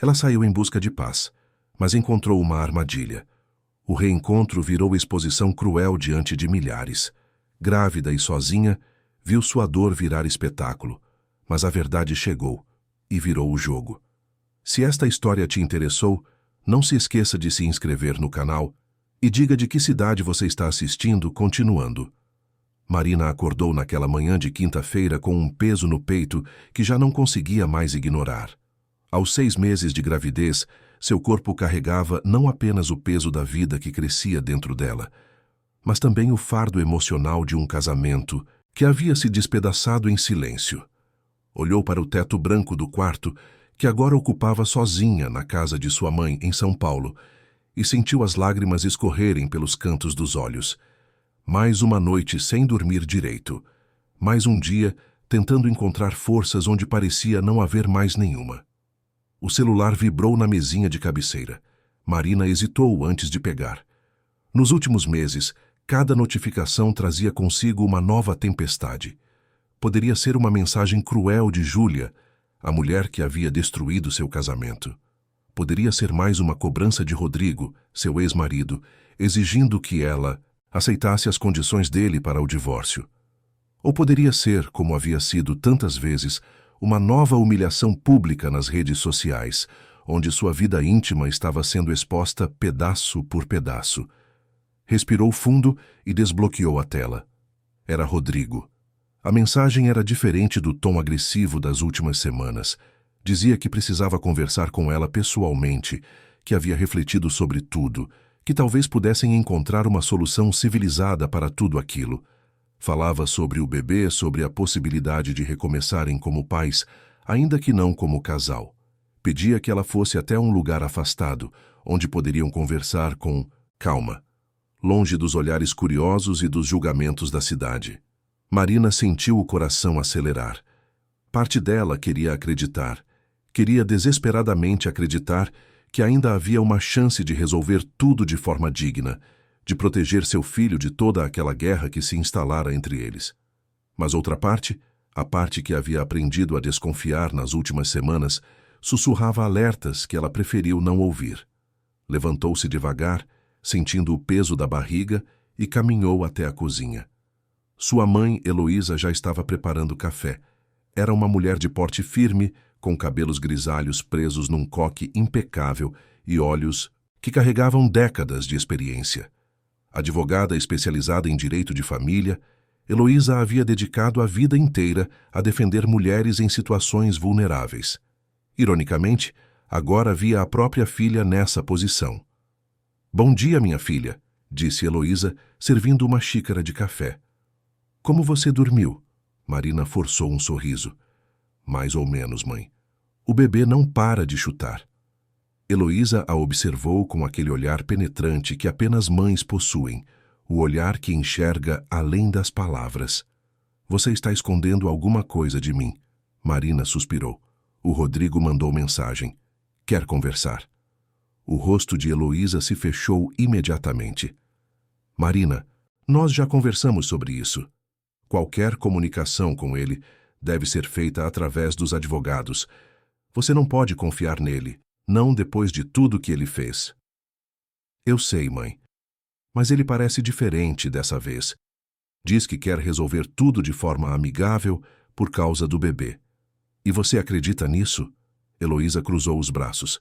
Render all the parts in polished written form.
Ela saiu em busca de paz, mas encontrou uma armadilha. O reencontro virou exposição cruel diante de milhares. Grávida e sozinha, viu sua dor virar espetáculo, mas a verdade chegou e virou o jogo. Se esta história te interessou, não se esqueça de se inscrever no canal e diga de que cidade você está assistindo, continuando. Marina acordou naquela manhã de quinta-feira com um peso no peito que já não conseguia mais ignorar. Aos 6 meses de gravidez, seu corpo carregava não apenas o peso da vida que crescia dentro dela, mas também o fardo emocional de um casamento que havia se despedaçado em silêncio. Olhou para o teto branco do quarto, que agora ocupava sozinha na casa de sua mãe em São Paulo, e sentiu as lágrimas escorrerem pelos cantos dos olhos. Mais uma noite sem dormir direito. Mais um dia tentando encontrar forças onde parecia não haver mais nenhuma. O celular vibrou na mesinha de cabeceira. Marina hesitou antes de pegar. Nos últimos meses, cada notificação trazia consigo uma nova tempestade. Poderia ser uma mensagem cruel de Júlia, a mulher que havia destruído seu casamento. Poderia ser mais uma cobrança de Rodrigo, seu ex-marido, exigindo que ela aceitasse as condições dele para o divórcio. Ou poderia ser, como havia sido tantas vezes, uma nova humilhação pública nas redes sociais, onde sua vida íntima estava sendo exposta pedaço por pedaço. Respirou fundo e desbloqueou a tela. Era Rodrigo. A mensagem era diferente do tom agressivo das últimas semanas. Dizia que precisava conversar com ela pessoalmente, que havia refletido sobre tudo, que talvez pudessem encontrar uma solução civilizada para tudo aquilo. Falava sobre o bebê, sobre a possibilidade de recomeçarem como pais, ainda que não como casal. Pedia que ela fosse até um lugar afastado, onde poderiam conversar com calma, longe dos olhares curiosos e dos julgamentos da cidade. Marina sentiu o coração acelerar. Parte dela queria acreditar. Queria desesperadamente acreditar que ainda havia uma chance de resolver tudo de forma digna, de proteger seu filho de toda aquela guerra que se instalara entre eles. Mas outra parte, a parte que havia aprendido a desconfiar nas últimas semanas, sussurrava alertas que ela preferiu não ouvir. Levantou-se devagar, sentindo o peso da barriga, e caminhou até a cozinha. Sua mãe, Heloísa, já estava preparando café. Era uma mulher de porte firme, com cabelos grisalhos presos num coque impecável e olhos que carregavam décadas de experiência. Advogada especializada em direito de família, Heloísa havia dedicado a vida inteira a defender mulheres em situações vulneráveis. Ironicamente, agora via a própria filha nessa posição. "Bom dia, minha filha", disse Heloísa, servindo uma xícara de café. "Como você dormiu?" Marina forçou um sorriso. "Mais ou menos, mãe. O bebê não para de chutar." Heloísa a observou com aquele olhar penetrante que apenas mães possuem, o olhar que enxerga além das palavras. "Você está escondendo alguma coisa de mim." Marina suspirou. O Rodrigo mandou mensagem. "Quer conversar?" O rosto de Heloísa se fechou imediatamente. "Marina, nós já conversamos sobre isso. Qualquer comunicação com ele deve ser feita através dos advogados. Você não pode confiar nele, não depois de tudo que ele fez." "Eu sei, mãe. Mas ele parece diferente dessa vez. Diz que quer resolver tudo de forma amigável por causa do bebê. E você acredita nisso?" Heloísa cruzou os braços.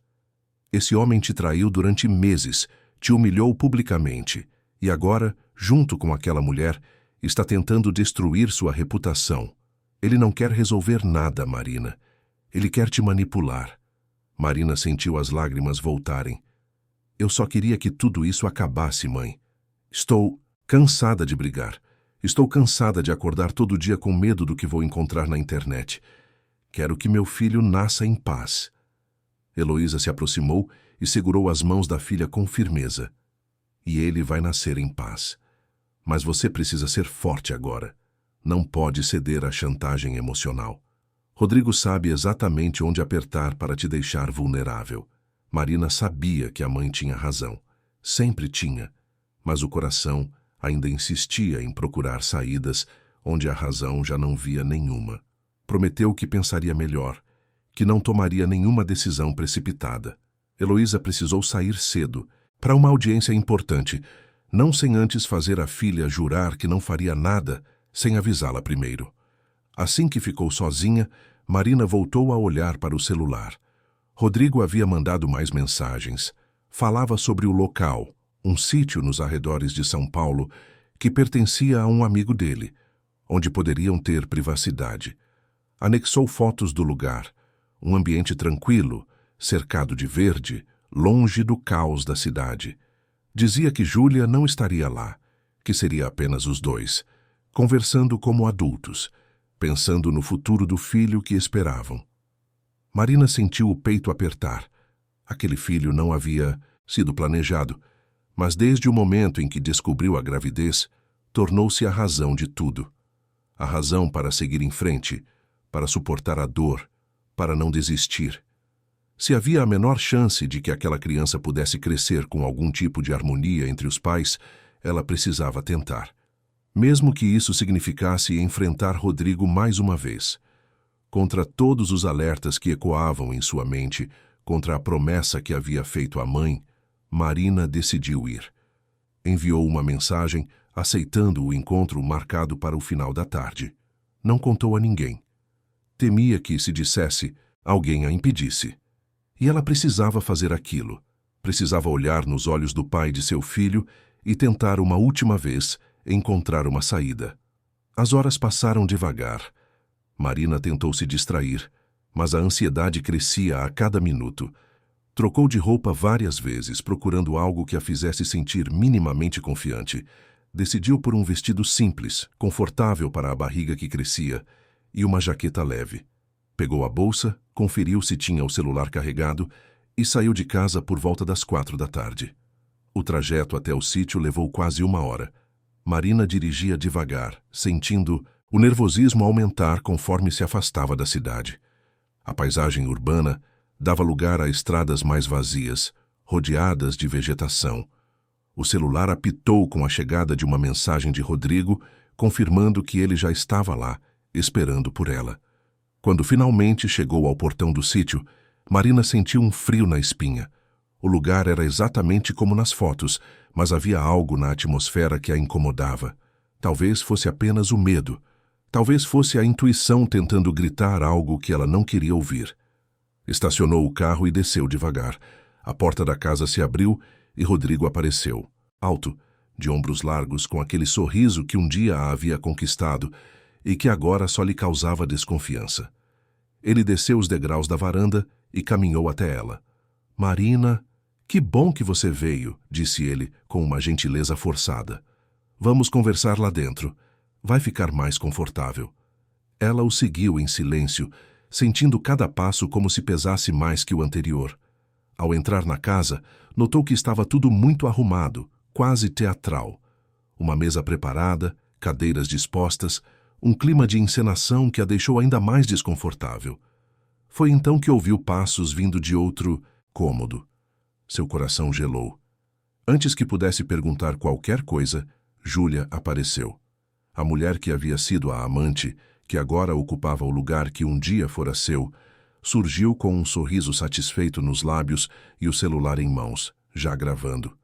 "Esse homem te traiu durante meses, te humilhou publicamente, e agora, junto com aquela mulher, está tentando destruir sua reputação. Ele não quer resolver nada, Marina. Ele quer te manipular." Marina sentiu as lágrimas voltarem. "Eu só queria que tudo isso acabasse, mãe. Estou cansada de brigar. Estou cansada de acordar todo dia com medo do que vou encontrar na internet. Quero que meu filho nasça em paz." Heloísa se aproximou e segurou as mãos da filha com firmeza. "E ele vai nascer em paz. Mas você precisa ser forte agora. Não pode ceder à chantagem emocional. Rodrigo sabe exatamente onde apertar para te deixar vulnerável." Marina sabia que a mãe tinha razão. Sempre tinha. Mas o coração ainda insistia em procurar saídas onde a razão já não via nenhuma. Prometeu que pensaria melhor, que não tomaria nenhuma decisão precipitada. Heloísa precisou sair cedo, para uma audiência importante, não sem antes fazer a filha jurar que não faria nada sem avisá-la primeiro. Assim que ficou sozinha, Marina voltou a olhar para o celular. Rodrigo havia mandado mais mensagens. Falava sobre o local, um sítio nos arredores de São Paulo, que pertencia a um amigo dele, onde poderiam ter privacidade. Anexou fotos do lugar, um ambiente tranquilo, cercado de verde, longe do caos da cidade. Dizia que Júlia não estaria lá, que seria apenas os dois, conversando como adultos, pensando no futuro do filho que esperavam. Marina sentiu o peito apertar. Aquele filho não havia sido planejado, mas desde o momento em que descobriu a gravidez, tornou-se a razão de tudo. A razão para seguir em frente, para suportar a dor, para não desistir. Se havia a menor chance de que aquela criança pudesse crescer com algum tipo de harmonia entre os pais, ela precisava tentar. Mesmo que isso significasse enfrentar Rodrigo mais uma vez. Contra todos os alertas que ecoavam em sua mente, contra a promessa que havia feito à mãe, Marina decidiu ir. Enviou uma mensagem aceitando o encontro marcado para o final da tarde. Não contou a ninguém. Temia que, se dissesse, alguém a impedisse. E ela precisava fazer aquilo. Precisava olhar nos olhos do pai de seu filho e tentar uma última vez encontrar uma saída. As horas passaram devagar. Marina tentou se distrair, mas a ansiedade crescia a cada minuto. Trocou de roupa várias vezes, procurando algo que a fizesse sentir minimamente confiante. Decidiu por um vestido simples, confortável para a barriga que crescia, e uma jaqueta leve. Pegou a bolsa, conferiu se tinha o celular carregado e saiu de casa por volta das 4 da tarde. O trajeto até o sítio levou quase 1 hora. Marina dirigia devagar, sentindo o nervosismo aumentar conforme se afastava da cidade. A paisagem urbana dava lugar a estradas mais vazias, rodeadas de vegetação. O celular apitou com a chegada de uma mensagem de Rodrigo, confirmando que ele já estava lá, esperando por ela. Quando finalmente chegou ao portão do sítio, Marina sentiu um frio na espinha. O lugar era exatamente como nas fotos, mas havia algo na atmosfera que a incomodava. Talvez fosse apenas o medo. Talvez fosse a intuição tentando gritar algo que ela não queria ouvir. Estacionou o carro e desceu devagar. A porta da casa se abriu e Rodrigo apareceu. Alto, de ombros largos, com aquele sorriso que um dia a havia conquistado e que agora só lhe causava desconfiança. Ele desceu os degraus da varanda e caminhou até ela. "Marina, que bom que você veio", disse ele com uma gentileza forçada. "Vamos conversar lá dentro. Vai ficar mais confortável." Ela o seguiu em silêncio, sentindo cada passo como se pesasse mais que o anterior. Ao entrar na casa, notou que estava tudo muito arrumado, quase teatral. Uma mesa preparada, cadeiras dispostas, um clima de encenação que a deixou ainda mais desconfortável. Foi então que ouviu passos vindo de outro cômodo. Seu coração gelou. Antes que pudesse perguntar qualquer coisa, Júlia apareceu. A mulher que havia sido a amante, que agora ocupava o lugar que um dia fora seu, surgiu com um sorriso satisfeito nos lábios e o celular em mãos, já gravando.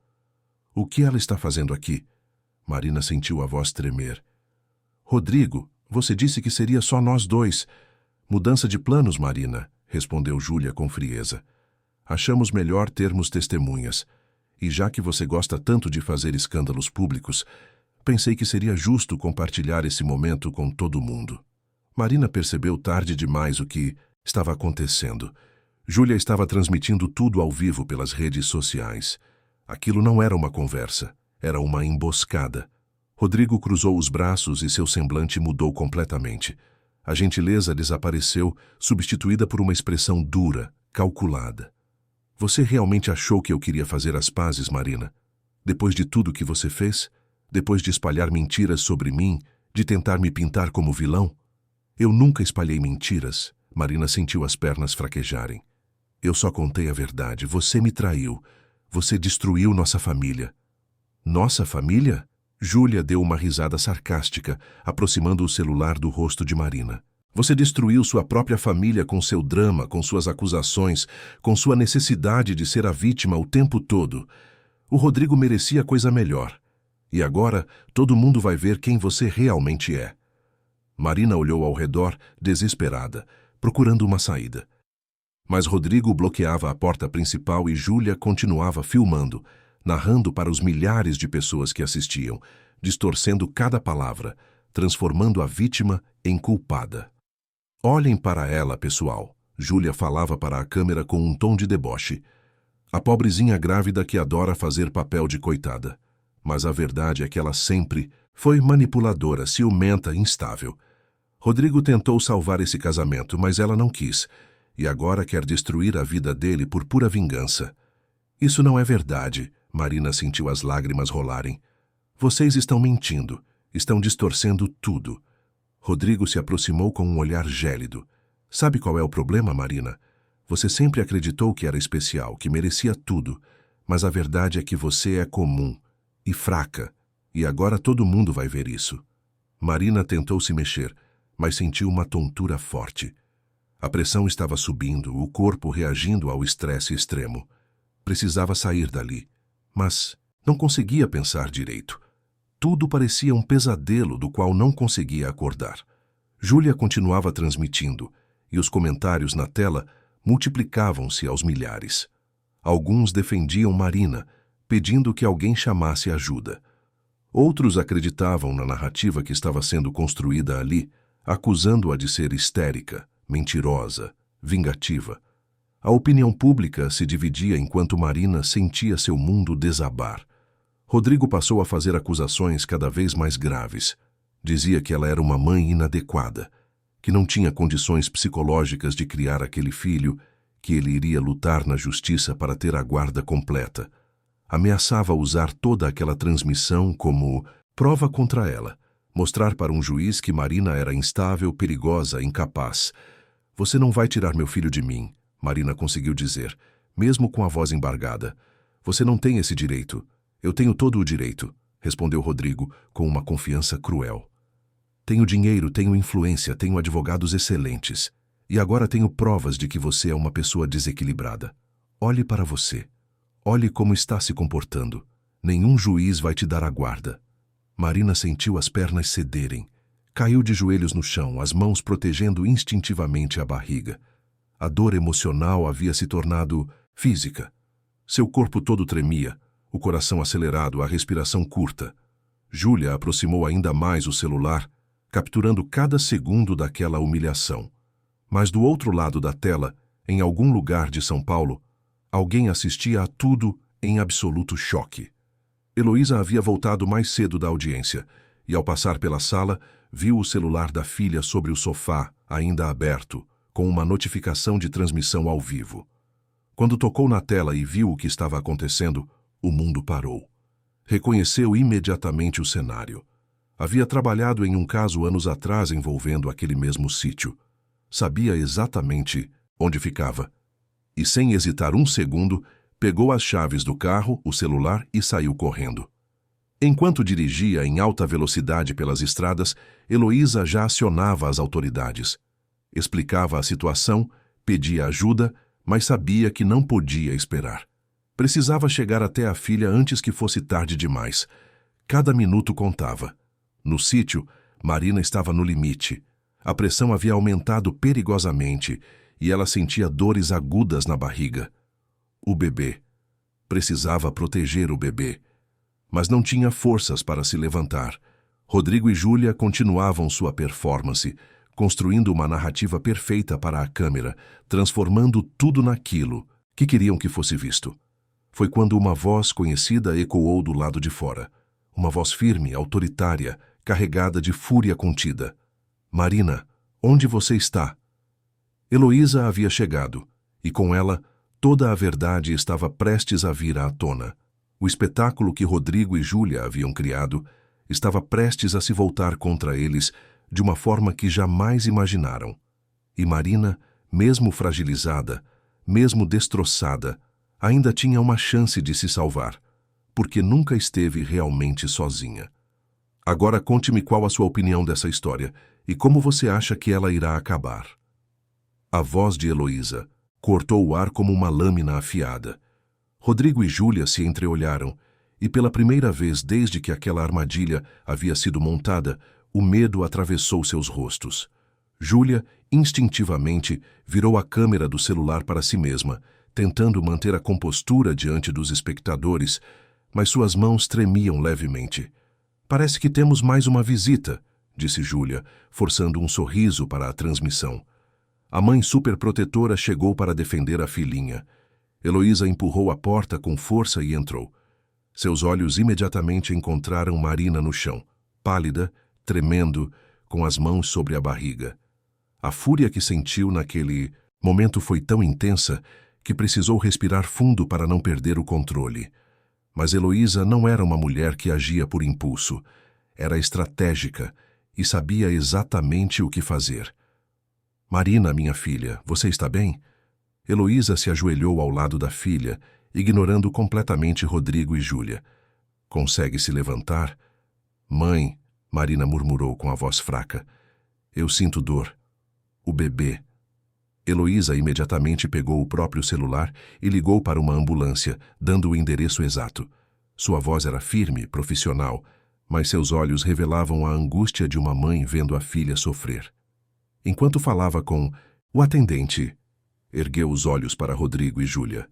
"O que ela está fazendo aqui?" Marina sentiu a voz tremer. "Rodrigo, você disse que seria só nós dois." "Mudança de planos, Marina", respondeu Júlia com frieza. "Achamos melhor termos testemunhas. E já que você gosta tanto de fazer escândalos públicos, pensei que seria justo compartilhar esse momento com todo mundo." Marina percebeu tarde demais o que estava acontecendo. Júlia estava transmitindo tudo ao vivo pelas redes sociais. Aquilo não era uma conversa, era uma emboscada. Rodrigo cruzou os braços e seu semblante mudou completamente. A gentileza desapareceu, substituída por uma expressão dura, calculada. "Você realmente achou que eu queria fazer as pazes, Marina? Depois de tudo que você fez? Depois de espalhar mentiras sobre mim, de tentar me pintar como vilão?" "Eu nunca espalhei mentiras." Marina sentiu as pernas fraquejarem. "Eu só contei a verdade. Você me traiu. Você destruiu nossa família." "Nossa família?" Júlia deu uma risada sarcástica, aproximando o celular do rosto de Marina. Você destruiu sua própria família com seu drama, com suas acusações, com sua necessidade de ser a vítima o tempo todo. O Rodrigo merecia coisa melhor. E agora todo mundo vai ver quem você realmente é. Marina olhou ao redor, desesperada, procurando uma saída. Mas Rodrigo bloqueava a porta principal e Júlia continuava filmando, narrando para os milhares de pessoas que assistiam, distorcendo cada palavra, transformando a vítima em culpada. Olhem para ela, pessoal. Júlia falava para a câmera com um tom de deboche. A pobrezinha grávida que adora fazer papel de coitada. Mas a verdade é que ela sempre foi manipuladora, ciumenta, instável. Rodrigo tentou salvar esse casamento, mas ela não quis, e agora quer destruir a vida dele por pura vingança. Isso não é verdade, Marina sentiu as lágrimas rolarem. Vocês estão mentindo, estão distorcendo tudo. Rodrigo se aproximou com um olhar gélido. Sabe qual é o problema, Marina? Você sempre acreditou que era especial, que merecia tudo, mas a verdade é que você é comum e fraca, e agora todo mundo vai ver isso. Marina tentou se mexer, mas sentiu uma tontura forte. A pressão estava subindo, o corpo reagindo ao estresse extremo. Precisava sair dali, mas não conseguia pensar direito. Tudo parecia um pesadelo do qual não conseguia acordar. Júlia continuava transmitindo, e os comentários na tela multiplicavam-se aos milhares. Alguns defendiam Marina, pedindo que alguém chamasse ajuda. Outros acreditavam na narrativa que estava sendo construída ali, acusando-a de ser histérica, mentirosa, vingativa. A opinião pública se dividia enquanto Marina sentia seu mundo desabar. Rodrigo passou a fazer acusações cada vez mais graves. Dizia que ela era uma mãe inadequada, que não tinha condições psicológicas de criar aquele filho, que ele iria lutar na justiça para ter a guarda completa. Ameaçava usar toda aquela transmissão como prova contra ela, mostrar para um juiz que Marina era instável, perigosa, incapaz. Você não vai tirar meu filho de mim, Marina conseguiu dizer, mesmo com a voz embargada. Você não tem esse direito. Eu tenho todo o direito, respondeu Rodrigo com uma confiança cruel. Tenho dinheiro, tenho influência, tenho advogados excelentes. E agora tenho provas de que você é uma pessoa desequilibrada. Olhe para você. Olhe como está se comportando. Nenhum juiz vai te dar a guarda. Marina sentiu as pernas cederem. Caiu de joelhos no chão, as mãos protegendo instintivamente a barriga. A dor emocional havia se tornado física. Seu corpo todo tremia, o coração acelerado, a respiração curta. Júlia aproximou ainda mais o celular, capturando cada segundo daquela humilhação. Mas do outro lado da tela, em algum lugar de São Paulo, alguém assistia a tudo em absoluto choque. Heloísa havia voltado mais cedo da audiência e, ao passar pela sala, viu o celular da filha sobre o sofá, ainda aberto, com uma notificação de transmissão ao vivo. Quando tocou na tela e viu o que estava acontecendo, o mundo parou. Reconheceu imediatamente o cenário. Havia trabalhado em um caso anos atrás envolvendo aquele mesmo sítio. Sabia exatamente onde ficava. E sem hesitar um segundo, pegou as chaves do carro, o celular e saiu correndo. Enquanto dirigia em alta velocidade pelas estradas, Heloísa já acionava as autoridades. Explicava a situação, pedia ajuda, mas sabia que não podia esperar. Precisava chegar até a filha antes que fosse tarde demais. Cada minuto contava. No sítio, Marina estava no limite. A pressão havia aumentado perigosamente e ela sentia dores agudas na barriga. O bebê. Precisava proteger o bebê. Mas não tinha forças para se levantar. Rodrigo e Júlia continuavam sua performance, construindo uma narrativa perfeita para a câmera, transformando tudo naquilo que queriam que fosse visto. Foi quando uma voz conhecida ecoou do lado de fora. Uma voz firme, autoritária, carregada de fúria contida. Marina, onde você está? Heloísa havia chegado, e com ela, toda a verdade estava prestes a vir à tona. O espetáculo que Rodrigo e Júlia haviam criado estava prestes a se voltar contra eles de uma forma que jamais imaginaram. E Marina, mesmo fragilizada, mesmo destroçada, ainda tinha uma chance de se salvar, porque nunca esteve realmente sozinha. Agora conte-me qual a sua opinião dessa história. E como você acha que ela irá acabar? A voz de Heloísa cortou o ar como uma lâmina afiada. Rodrigo e Júlia se entreolharam, e pela primeira vez desde que aquela armadilha havia sido montada, o medo atravessou seus rostos. Júlia, instintivamente, virou a câmera do celular para si mesma, tentando manter a compostura diante dos espectadores, mas suas mãos tremiam levemente. Parece que temos mais uma visita, disse Júlia, forçando um sorriso para a transmissão. A mãe superprotetora chegou para defender a filhinha. Heloísa empurrou a porta com força e entrou. Seus olhos imediatamente encontraram Marina no chão, pálida, tremendo, com as mãos sobre a barriga. A fúria que sentiu naquele momento foi tão intensa que precisou respirar fundo para não perder o controle. Mas Heloísa não era uma mulher que agia por impulso. Era estratégica e sabia exatamente o que fazer. Marina, minha filha, você está bem? Heloísa se ajoelhou ao lado da filha, ignorando completamente Rodrigo e Júlia. Consegue se levantar? Mãe, Marina murmurou com a voz fraca. Eu sinto dor. O bebê. Heloísa imediatamente pegou o próprio celular e ligou para uma ambulância, dando o endereço exato. Sua voz era firme, profissional, mas seus olhos revelavam a angústia de uma mãe vendo a filha sofrer. Enquanto falava com o atendente, ergueu os olhos para Rodrigo e Júlia.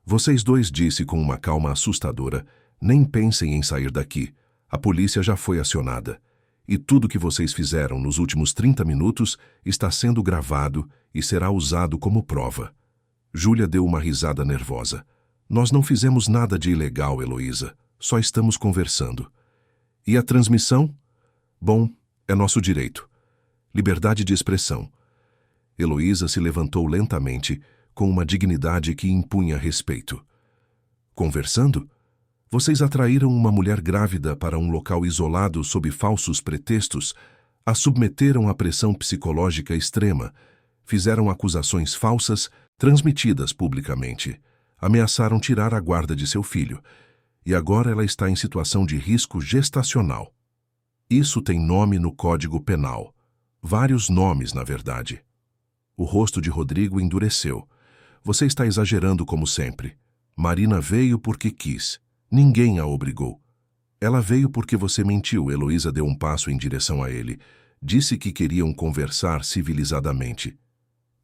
Vocês dois, disse com uma calma assustadora, nem pensem em sair daqui. A polícia já foi acionada. E tudo que vocês fizeram nos últimos 30 minutos está sendo gravado e será usado como prova. Júlia deu uma risada nervosa. Nós não fizemos nada de ilegal, Heloísa. Só estamos conversando. E a transmissão? Bom, é nosso direito. Liberdade de expressão. Heloísa se levantou lentamente, com uma dignidade que impunha respeito. Conversando? Vocês atraíram uma mulher grávida para um local isolado sob falsos pretextos, a submeteram à pressão psicológica extrema, fizeram acusações falsas transmitidas publicamente, ameaçaram tirar a guarda de seu filho, e agora ela está em situação de risco gestacional. Isso tem nome no Código Penal. Vários nomes, na verdade. O rosto de Rodrigo endureceu. Você está exagerando como sempre. Marina veio porque quis. Ninguém a obrigou. Ela veio porque você mentiu. Heloísa deu um passo em direção a ele. Disse que queriam conversar civilizadamente.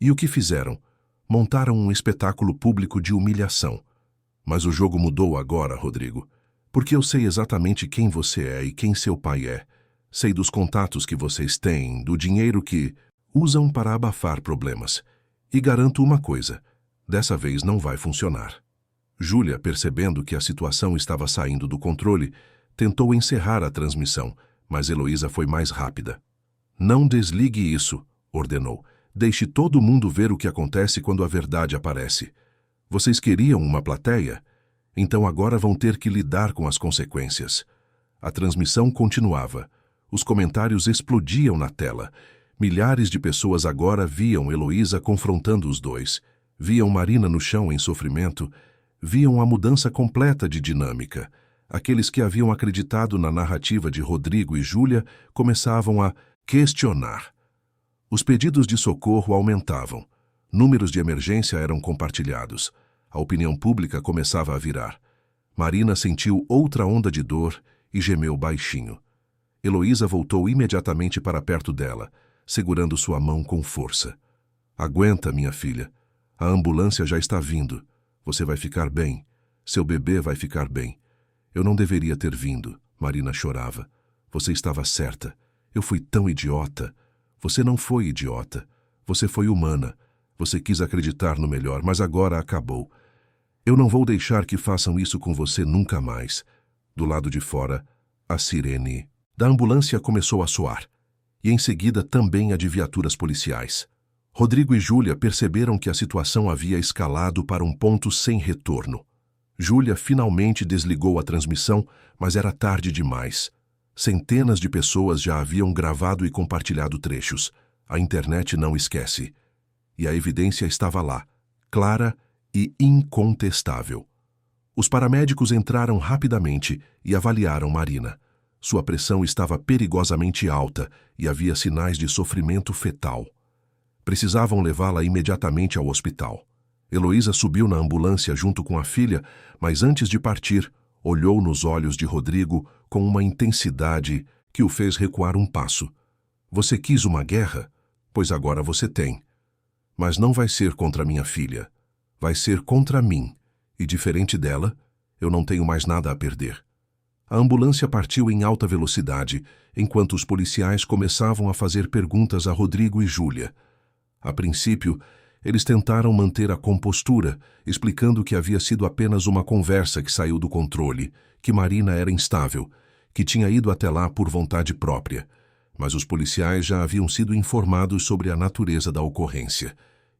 E o que fizeram? Montaram um espetáculo público de humilhação. Mas o jogo mudou agora, Rodrigo. Porque eu sei exatamente quem você é e quem seu pai é. Sei dos contatos que vocês têm, do dinheiro que usam para abafar problemas. E garanto uma coisa, dessa vez não vai funcionar. Júlia, percebendo que a situação estava saindo do controle, tentou encerrar a transmissão, mas Heloísa foi mais rápida. Não desligue isso, ordenou. Deixe todo mundo ver o que acontece quando a verdade aparece. Vocês queriam uma plateia? Então agora vão ter que lidar com as consequências. A transmissão continuava. Os comentários explodiam na tela. Milhares de pessoas agora viam Heloísa confrontando os dois. Viam Marina no chão em sofrimento. Viam a mudança completa de dinâmica. Aqueles que haviam acreditado na narrativa de Rodrigo e Júlia começavam a questionar. Os pedidos de socorro aumentavam. Números de emergência eram compartilhados. A opinião pública começava a virar. Marina sentiu outra onda de dor e gemeu baixinho. Heloísa voltou imediatamente para perto dela, segurando sua mão com força. Aguenta, minha filha. A ambulância já está vindo. Você vai ficar bem. Seu bebê vai ficar bem. Eu não deveria ter vindo. Marina chorava. Você estava certa. Eu fui tão idiota. Você não foi idiota. Você foi humana. Você quis acreditar no melhor, mas agora acabou. Eu não vou deixar que façam isso com você nunca mais. Do lado de fora, a sirene da ambulância começou a soar. E em seguida também a de viaturas policiais. Rodrigo e Júlia perceberam que a situação havia escalado para um ponto sem retorno. Júlia finalmente desligou a transmissão, mas era tarde demais. Centenas de pessoas já haviam gravado e compartilhado trechos. A internet não esquece. E a evidência estava lá, clara e incontestável. Os paramédicos entraram rapidamente e avaliaram Marina. Sua pressão estava perigosamente alta e havia sinais de sofrimento fetal. Precisavam levá-la imediatamente ao hospital. Heloísa subiu na ambulância junto com a filha, mas antes de partir, olhou nos olhos de Rodrigo com uma intensidade que o fez recuar um passo. Você quis uma guerra? Pois agora você tem. Mas não vai ser contra minha filha. Vai ser contra mim. E diferente dela, eu não tenho mais nada a perder. A ambulância partiu em alta velocidade, enquanto os policiais começavam a fazer perguntas a Rodrigo e Júlia. A princípio, eles tentaram manter a compostura, explicando que havia sido apenas uma conversa que saiu do controle, que Marina era instável, que tinha ido até lá por vontade própria. Mas os policiais já haviam sido informados sobre a natureza da ocorrência.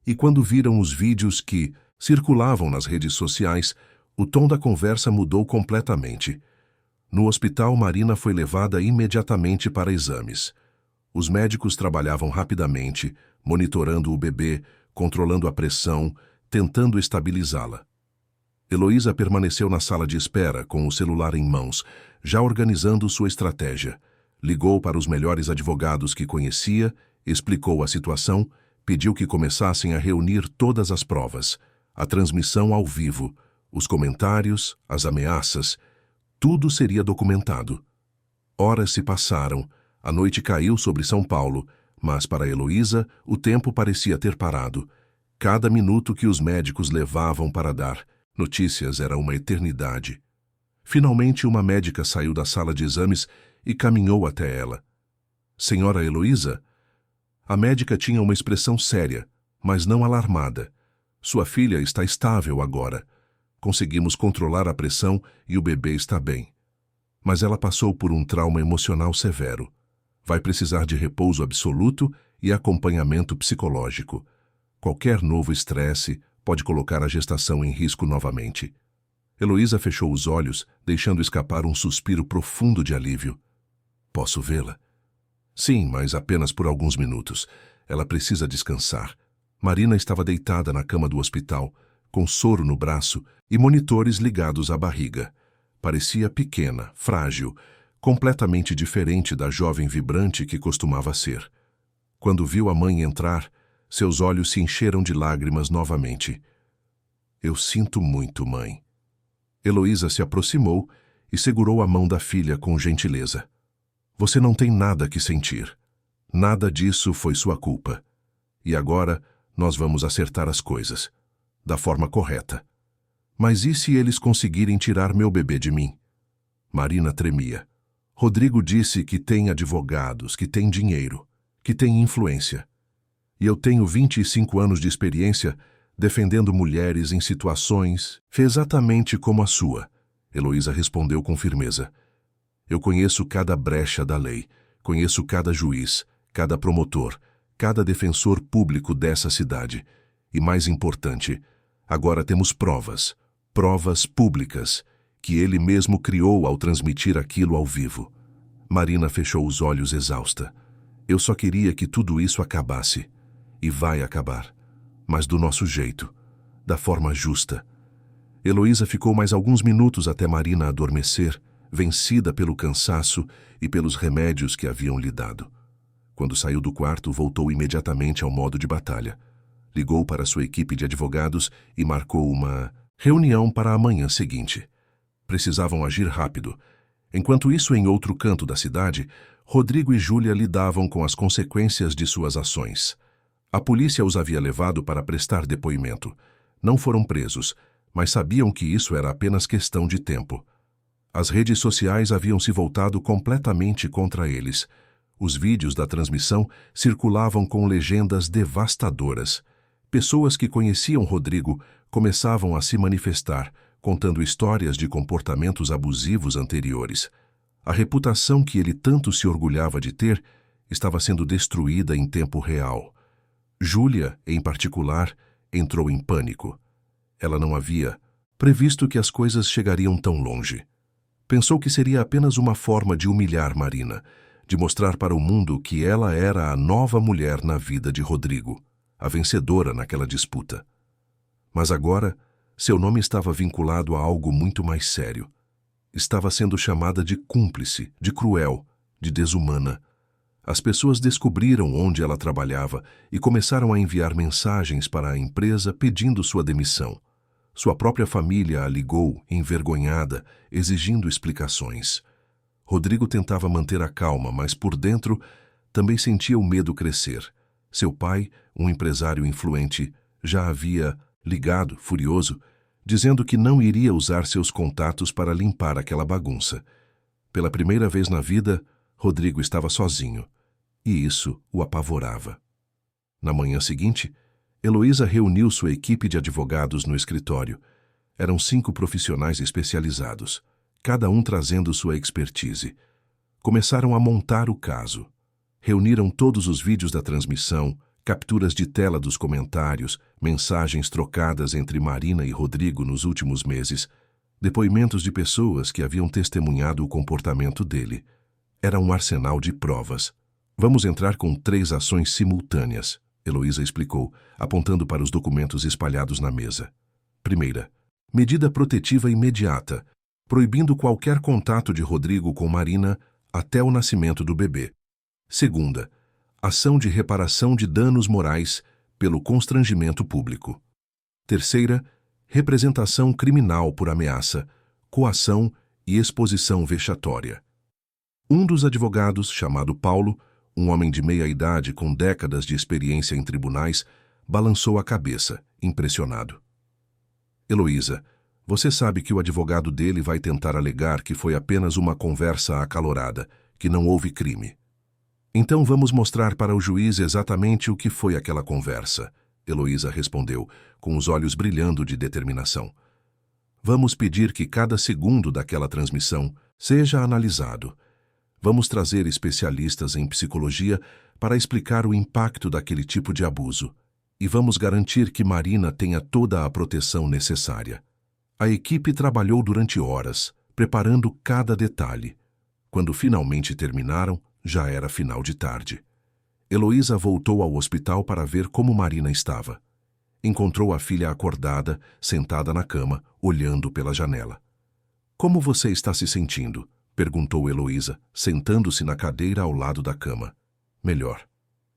E quando viram os vídeos que circulavam nas redes sociais, o tom da conversa mudou completamente. No hospital, Marina foi levada imediatamente para exames. Os médicos trabalhavam rapidamente, monitorando o bebê, controlando a pressão, tentando estabilizá-la. Heloísa permaneceu na sala de espera, com o celular em mãos, já organizando sua estratégia. Ligou para os melhores advogados que conhecia, explicou a situação, pediu que começassem a reunir todas as provas, a transmissão ao vivo, os comentários, as ameaças. Tudo seria documentado. Horas se passaram, a noite caiu sobre São Paulo, mas para Heloísa o tempo parecia ter parado. Cada minuto que os médicos levavam para dar notícias era uma eternidade. Finalmente uma médica saiu da sala de exames e caminhou até ela. Senhora Heloísa? A médica tinha uma expressão séria, mas não alarmada. Sua filha está estável agora. Conseguimos controlar a pressão e o bebê está bem. Mas ela passou por um trauma emocional severo. Vai precisar de repouso absoluto e acompanhamento psicológico. Qualquer novo estresse pode colocar a gestação em risco novamente. Heloísa fechou os olhos, deixando escapar um suspiro profundo de alívio. Posso vê-la? Sim, mas apenas por alguns minutos. Ela precisa descansar. Marina estava deitada na cama do hospital, com soro no braço e monitores ligados à barriga. Parecia pequena, frágil, completamente diferente da jovem vibrante que costumava ser. Quando viu a mãe entrar, seus olhos se encheram de lágrimas novamente. Eu sinto muito, mãe. Heloísa se aproximou e segurou a mão da filha com gentileza. Você não tem nada que sentir. Nada disso foi sua culpa. E agora nós vamos acertar as coisas, da forma correta. Mas e se eles conseguirem tirar meu bebê de mim? Marina tremia. Rodrigo disse que tem advogados, que tem dinheiro, que tem influência. E eu tenho 25 anos de experiência defendendo mulheres em situações exatamente como a sua. Heloísa respondeu com firmeza. Eu conheço cada brecha da lei, conheço cada juiz, cada promotor, cada defensor público dessa cidade. E mais importante, agora temos provas, provas públicas, que ele mesmo criou ao transmitir aquilo ao vivo. Marina fechou os olhos exausta. Eu só queria que tudo isso acabasse. E vai acabar. Mas do nosso jeito, da forma justa. Heloísa ficou mais alguns minutos até Marina adormecer, vencida pelo cansaço e pelos remédios que haviam lhe dado. Quando saiu do quarto, voltou imediatamente ao modo de batalha. Ligou para sua equipe de advogados e marcou uma reunião para a manhã seguinte. Precisavam agir rápido. Enquanto isso, em outro canto da cidade, Rodrigo e Júlia lidavam com as consequências de suas ações. A polícia os havia levado para prestar depoimento. Não foram presos, mas sabiam que isso era apenas questão de tempo. As redes sociais haviam se voltado completamente contra eles. Os vídeos da transmissão circulavam com legendas devastadoras. Pessoas que conheciam Rodrigo começavam a se manifestar, contando histórias de comportamentos abusivos anteriores. A reputação que ele tanto se orgulhava de ter estava sendo destruída em tempo real. Júlia, em particular, entrou em pânico. Ela não havia previsto que as coisas chegariam tão longe. Pensou que seria apenas uma forma de humilhar Marina, de mostrar para o mundo que ela era a nova mulher na vida de Rodrigo, a vencedora naquela disputa. Mas agora, seu nome estava vinculado a algo muito mais sério. estava sendo chamada de cúmplice, de cruel, de desumana. As pessoas descobriram onde ela trabalhava e começaram a enviar mensagens para a empresa pedindo sua demissão. Sua própria família a ligou, envergonhada, exigindo explicações. Rodrigo tentava manter a calma, mas por dentro também sentia o medo crescer. Seu pai, um empresário influente, já havia ligado, furioso, dizendo que não iria usar seus contatos para limpar aquela bagunça. Pela primeira vez na vida, Rodrigo estava sozinho, e isso o apavorava. Na manhã seguinte, Heloísa reuniu sua equipe de advogados no escritório. Eram 5 profissionais especializados, cada um trazendo sua expertise. Começaram a montar o caso. Reuniram todos os vídeos da transmissão, capturas de tela dos comentários, mensagens trocadas entre Marina e Rodrigo nos últimos meses, depoimentos de pessoas que haviam testemunhado o comportamento dele. Era um arsenal de provas. Vamos entrar com 3 ações simultâneas, Heloísa explicou, apontando para os documentos espalhados na mesa. Primeira, medida protetiva imediata, proibindo qualquer contato de Rodrigo com Marina até o nascimento do bebê. Segunda, ação de reparação de danos morais pelo constrangimento público. Terceira, representação criminal por ameaça, coação e exposição vexatória. Um dos advogados, chamado Paulo, um homem de meia idade com décadas de experiência em tribunais, balançou a cabeça, impressionado. Heloísa, você sabe que o advogado dele vai tentar alegar que foi apenas uma conversa acalorada, que não houve crime. Então vamos mostrar para o juiz exatamente o que foi aquela conversa, Heloísa respondeu, com os olhos brilhando de determinação. Vamos pedir que cada segundo daquela transmissão seja analisado. Vamos trazer especialistas em psicologia para explicar o impacto daquele tipo de abuso. E vamos garantir que Marina tenha toda a proteção necessária. A equipe trabalhou durante horas, preparando cada detalhe. Quando finalmente terminaram, já era final de tarde. Heloísa voltou ao hospital para ver como Marina estava. Encontrou a filha acordada, sentada na cama, olhando pela janela. Como você está se sentindo? Perguntou Heloísa, sentando-se na cadeira ao lado da cama. Melhor.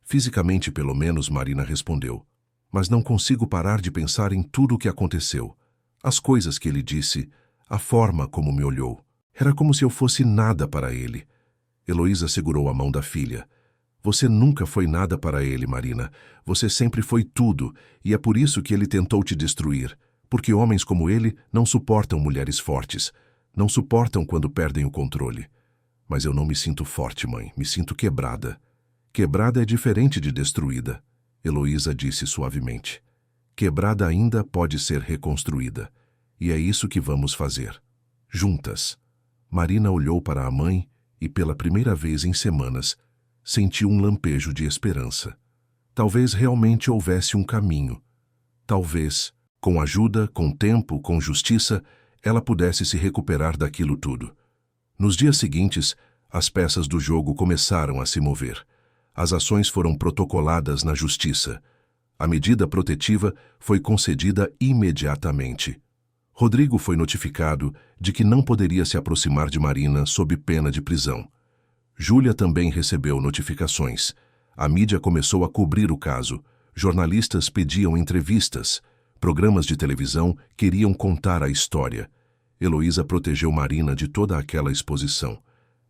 Fisicamente, pelo menos, Marina respondeu. Mas não consigo parar de pensar em tudo o que aconteceu. As coisas que ele disse, a forma como me olhou. Era como se eu fosse nada para ele. Heloísa segurou a mão da filha. Você nunca foi nada para ele, Marina. Você sempre foi tudo, e é por isso que ele tentou te destruir. Porque homens como ele não suportam mulheres fortes. Não suportam quando perdem o controle. Mas eu não me sinto forte, mãe. Me sinto quebrada. Quebrada é diferente de destruída, Heloísa disse suavemente. Quebrada ainda pode ser reconstruída. E é isso que vamos fazer. Juntas. Marina olhou para a mãe e, pela primeira vez em semanas, sentiu um lampejo de esperança. Talvez realmente houvesse um caminho. Talvez, com ajuda, com tempo, com justiça, ela pudesse se recuperar daquilo tudo. Nos dias seguintes, as peças do jogo começaram a se mover. As ações foram protocoladas na justiça. A medida protetiva foi concedida imediatamente. Rodrigo foi notificado de que não poderia se aproximar de Marina sob pena de prisão. Júlia também recebeu notificações. A mídia começou a cobrir o caso. Jornalistas pediam entrevistas. Programas de televisão queriam contar a história. Heloísa protegeu Marina de toda aquela exposição.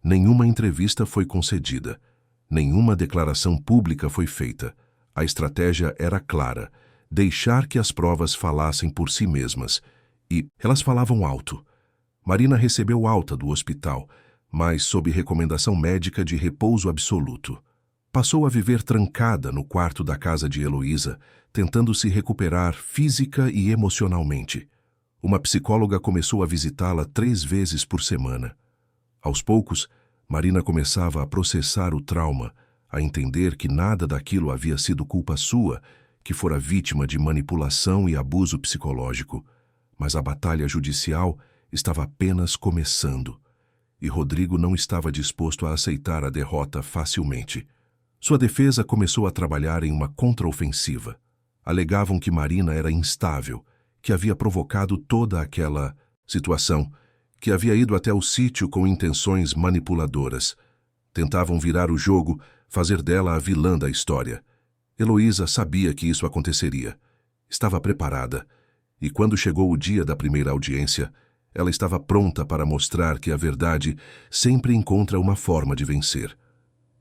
Nenhuma entrevista foi concedida. Nenhuma declaração pública foi feita. A estratégia era clara: deixar que as provas falassem por si mesmas. E elas falavam alto. Marina recebeu alta do hospital, mas sob recomendação médica de repouso absoluto. Passou a viver trancada no quarto da casa de Heloísa, tentando se recuperar física e emocionalmente. Uma psicóloga começou a visitá-la 3 vezes por semana. Aos poucos, Marina começava a processar o trauma, a entender que nada daquilo havia sido culpa sua, que fora vítima de manipulação e abuso psicológico. Mas a batalha judicial estava apenas começando, e Rodrigo não estava disposto a aceitar a derrota facilmente. Sua defesa começou a trabalhar em uma contraofensiva. Alegavam que Marina era instável, que havia provocado toda aquela situação, que havia ido até o sítio com intenções manipuladoras. Tentavam virar o jogo, fazer dela a vilã da história. Heloísa sabia que isso aconteceria. Estava preparada. E quando chegou o dia da primeira audiência, ela estava pronta para mostrar que a verdade sempre encontra uma forma de vencer.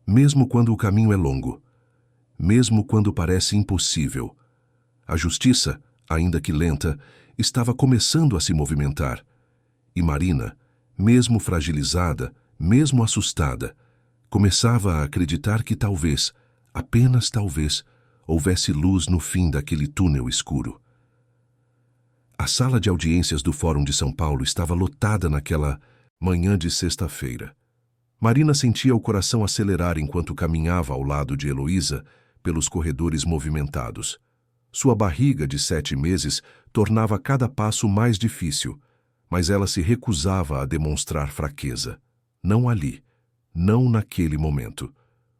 Mesmo quando o caminho é longo. Mesmo quando parece impossível. A justiça, ainda que lenta, estava começando a se movimentar. E Marina, mesmo fragilizada, mesmo assustada, começava a acreditar que talvez, apenas talvez, houvesse luz no fim daquele túnel escuro. A sala de audiências do Fórum de São Paulo estava lotada naquela manhã de sexta-feira. Marina sentia o coração acelerar enquanto caminhava ao lado de Heloísa pelos corredores movimentados. Sua barriga de 7 meses tornava cada passo mais difícil, mas ela se recusava a demonstrar fraqueza. Não ali, não naquele momento.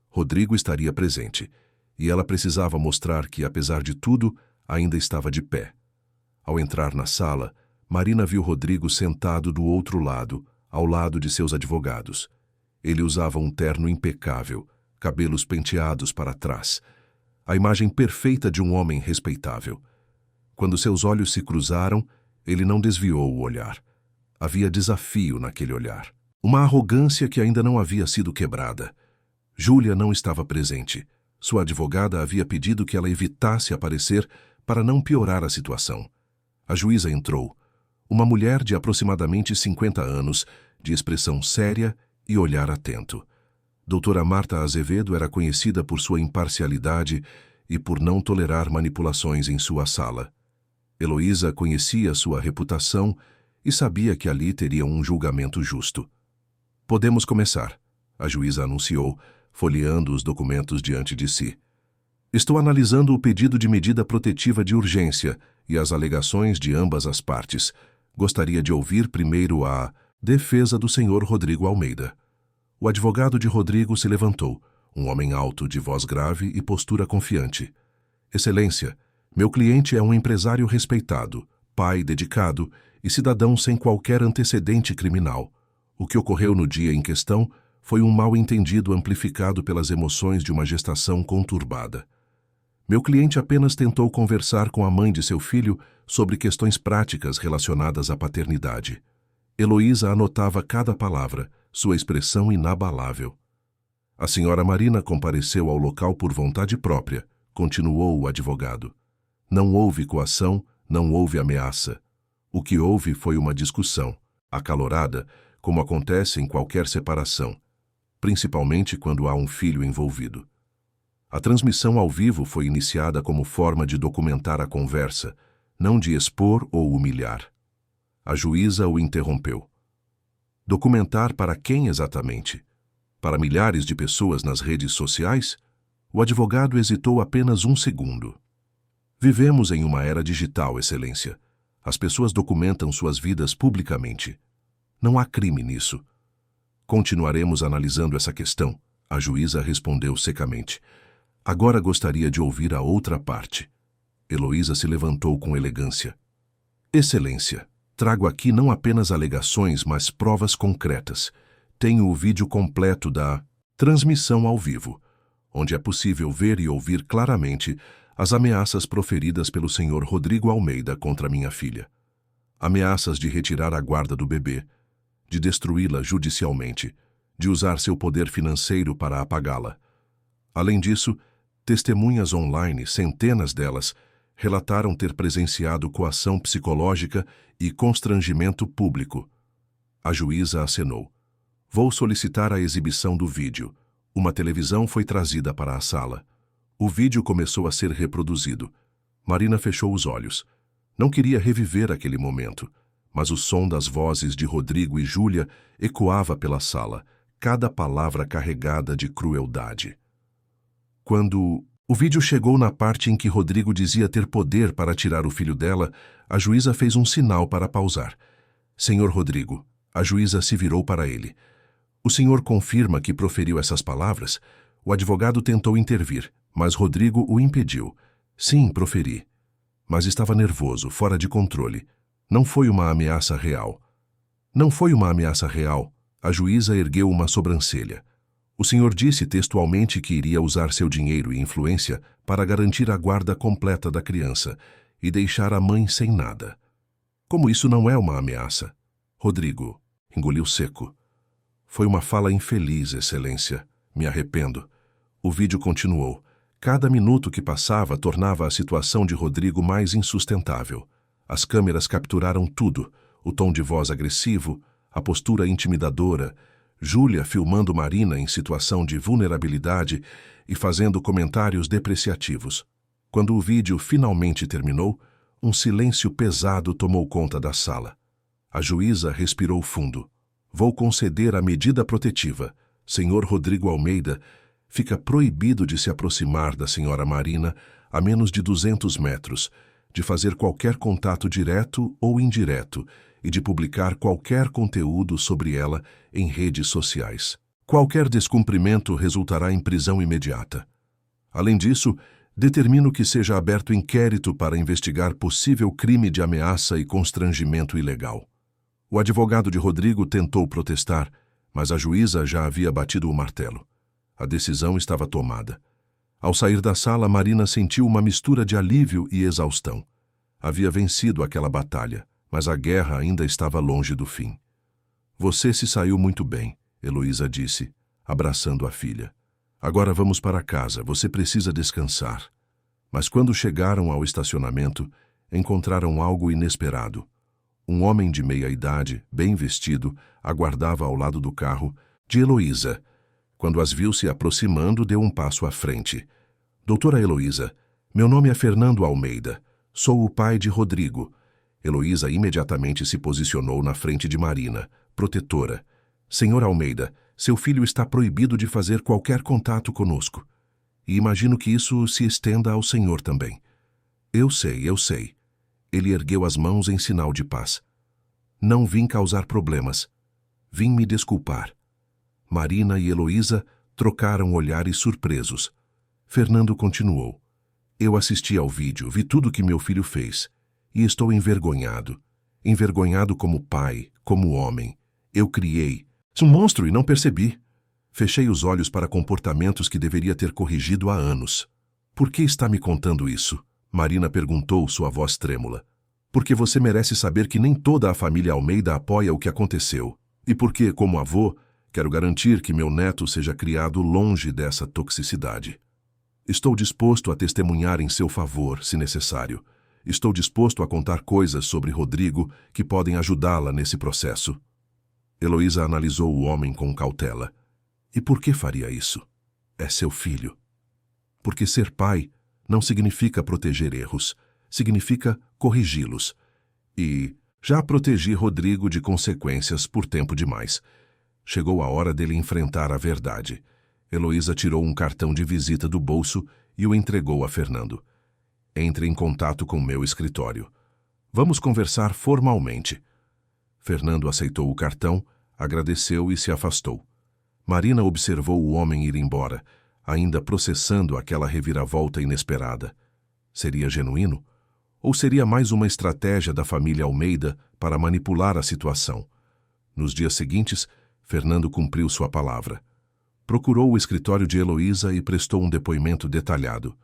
Rodrigo estaria presente, e ela precisava mostrar que, apesar de tudo, ainda estava de pé. Ao entrar na sala, Marina viu Rodrigo sentado do outro lado, ao lado de seus advogados. Ele usava um terno impecável, cabelos penteados para trás. A imagem perfeita de um homem respeitável. Quando seus olhos se cruzaram, ele não desviou o olhar. Havia desafio naquele olhar. Uma arrogância que ainda não havia sido quebrada. Júlia não estava presente. Sua advogada havia pedido que ela evitasse aparecer para não piorar a situação. A juíza entrou. Uma mulher de aproximadamente 50 anos, de expressão séria e olhar atento. Doutora Marta Azevedo era conhecida por sua imparcialidade e por não tolerar manipulações em sua sala. Heloísa conhecia sua reputação e sabia que ali teria um julgamento justo. "Podemos começar", a juíza anunciou, folheando os documentos diante de si. "Estou analisando o pedido de medida protetiva de urgência e as alegações de ambas as partes. Gostaria de ouvir primeiro a defesa do senhor Rodrigo Almeida." O advogado de Rodrigo se levantou, um homem alto, de voz grave e postura confiante. "Excelência, meu cliente é um empresário respeitado, pai dedicado e cidadão sem qualquer antecedente criminal. O que ocorreu no dia em questão foi um mal-entendido amplificado pelas emoções de uma gestação conturbada. Meu cliente apenas tentou conversar com a mãe de seu filho sobre questões práticas relacionadas à paternidade." Heloísa anotava cada palavra, sua expressão inabalável. "A senhora Marina compareceu ao local por vontade própria", continuou o advogado. "Não houve coação, não houve ameaça. O que houve foi uma discussão, acalorada, como acontece em qualquer separação, principalmente quando há um filho envolvido. A transmissão ao vivo foi iniciada como forma de documentar a conversa, não de expor ou humilhar." A juíza o interrompeu. "Documentar para quem exatamente? Para milhares de pessoas nas redes sociais?" O advogado hesitou apenas um segundo. "Vivemos em uma era digital, Excelência. As pessoas documentam suas vidas publicamente. Não há crime nisso." "Continuaremos analisando essa questão", a juíza respondeu secamente. "Agora gostaria de ouvir a outra parte." Heloísa se levantou com elegância. "Excelência, trago aqui não apenas alegações, mas provas concretas. Tenho o vídeo completo da transmissão ao vivo, onde é possível ver e ouvir claramente as ameaças proferidas pelo senhor Rodrigo Almeida contra minha filha. Ameaças de retirar a guarda do bebê, de destruí-la judicialmente, de usar seu poder financeiro para apagá-la. Além disso, testemunhas online, centenas delas, relataram ter presenciado coação psicológica e constrangimento público." A juíza acenou. "Vou solicitar a exibição do vídeo." Uma televisão foi trazida para a sala. O vídeo começou a ser reproduzido. Marina fechou os olhos. Não queria reviver aquele momento, mas o som das vozes de Rodrigo e Júlia ecoava pela sala, cada palavra carregada de crueldade. Quando o vídeo chegou na parte em que Rodrigo dizia ter poder para tirar o filho dela, a juíza fez um sinal para pausar. "Senhor Rodrigo", a juíza se virou para ele. "O senhor confirma que proferiu essas palavras?" O advogado tentou intervir, mas Rodrigo o impediu. "Sim, proferi. Mas estava nervoso, fora de controle. Não foi uma ameaça real." Não foi uma ameaça real. A juíza ergueu uma sobrancelha. O senhor disse textualmente que iria usar seu dinheiro e influência para garantir a guarda completa da criança e deixar a mãe sem nada. Como isso não é uma ameaça? Rodrigo engoliu seco. Foi uma fala infeliz, Excelência. Me arrependo. O vídeo continuou. Cada minuto que passava tornava a situação de Rodrigo mais insustentável. As câmeras capturaram tudo: o tom de voz agressivo, a postura intimidadora, Júlia filmando Marina em situação de vulnerabilidade e fazendo comentários depreciativos. Quando o vídeo finalmente terminou, um silêncio pesado tomou conta da sala. A juíza respirou fundo. Vou conceder a medida protetiva. Senhor Rodrigo Almeida, fica proibido de se aproximar da senhora Marina a menos de 200 metros, de fazer qualquer contato direto ou indireto e de publicar qualquer conteúdo sobre ela em redes sociais. Qualquer descumprimento resultará em prisão imediata. Além disso, determino que seja aberto inquérito para investigar possível crime de ameaça e constrangimento ilegal. O advogado de Rodrigo tentou protestar, mas a juíza já havia batido o martelo. A decisão estava tomada. Ao sair da sala, Marina sentiu uma mistura de alívio e exaustão. Havia vencido aquela batalha, mas a guerra ainda estava longe do fim. Você se saiu muito bem, Heloísa disse, abraçando a filha. Agora vamos para casa, você precisa descansar. Mas quando chegaram ao estacionamento, encontraram algo inesperado. Um homem de meia idade, bem vestido, aguardava ao lado do carro de Heloísa. Quando as viu se aproximando, deu um passo à frente. Doutora Heloísa, meu nome é Fernando Almeida. Sou o pai de Rodrigo. Heloísa imediatamente se posicionou na frente de Marina, protetora. Senhor Almeida, seu filho está proibido de fazer qualquer contato conosco. E imagino que isso se estenda ao senhor também. Eu sei. Ele ergueu as mãos em sinal de paz. Não vim causar problemas. Vim me desculpar. Marina e Heloísa trocaram olhares surpresos. Fernando continuou. Eu assisti ao vídeo, vi tudo que meu filho fez. E estou envergonhado. Envergonhado como pai, como homem. Eu criei. Um monstro e não percebi. Fechei os olhos para comportamentos que deveria ter corrigido há anos. Por que está me contando isso? Marina perguntou, sua voz trêmula. Porque você merece saber que nem toda a família Almeida apoia o que aconteceu. E porque, como avô, quero garantir que meu neto seja criado longe dessa toxicidade. Estou disposto a testemunhar em seu favor, se necessário. Estou disposto a contar coisas sobre Rodrigo que podem ajudá-la nesse processo. Heloísa analisou o homem com cautela. E por que faria isso? É seu filho. Porque ser pai não significa proteger erros, significa corrigi-los. E já protegi Rodrigo de consequências por tempo demais. Chegou a hora dele enfrentar a verdade. Heloísa tirou um cartão de visita do bolso e o entregou a Fernando. Entre em contato com meu escritório. Vamos conversar formalmente. Fernando aceitou o cartão, agradeceu e se afastou. Marina observou o homem ir embora, ainda processando aquela reviravolta inesperada. Seria genuíno? Ou seria mais uma estratégia da família Almeida para manipular a situação? Nos dias seguintes, Fernando cumpriu sua palavra. Procurou o escritório de Heloísa e prestou um depoimento detalhado.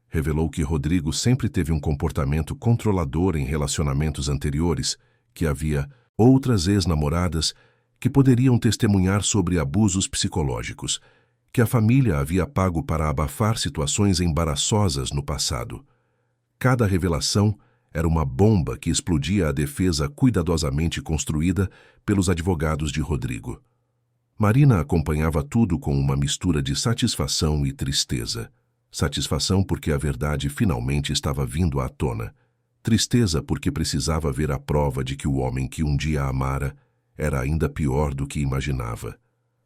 Revelou que Rodrigo sempre teve um comportamento controlador em relacionamentos anteriores, que havia outras ex-namoradas que poderiam testemunhar sobre abusos psicológicos, que a família havia pago para abafar situações embaraçosas no passado. Cada revelação era uma bomba que explodia a defesa cuidadosamente construída pelos advogados de Rodrigo. Marina acompanhava tudo com uma mistura de satisfação e tristeza. Satisfação porque a verdade finalmente estava vindo à tona. Tristeza porque precisava ver a prova de que o homem que um dia a amara era ainda pior do que imaginava.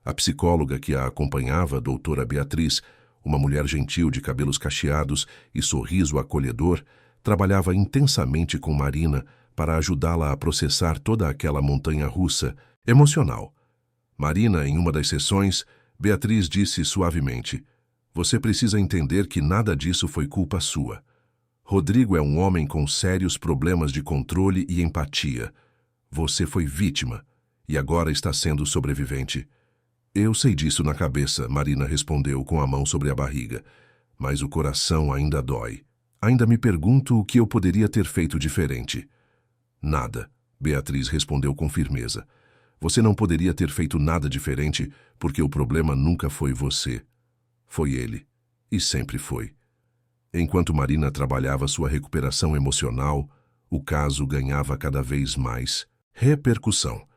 A psicóloga que a acompanhava, a doutora Beatriz, uma mulher gentil de cabelos cacheados e sorriso acolhedor, trabalhava intensamente com Marina para ajudá-la a processar toda aquela montanha-russa emocional. Marina, em uma das sessões, Beatriz disse suavemente: "Você precisa entender que nada disso foi culpa sua. Rodrigo é um homem com sérios problemas de controle e empatia. Você foi vítima. e agora está sendo sobrevivente. Eu sei disso na cabeça, Marina respondeu com a mão sobre a barriga. Mas o coração ainda dói. Ainda me pergunto o que eu poderia ter feito diferente. Nada, Beatriz respondeu com firmeza. Você não poderia ter feito nada diferente porque o problema nunca foi você. Foi ele. E sempre foi. Enquanto Marina trabalhava sua recuperação emocional, o caso ganhava cada vez mais repercussão.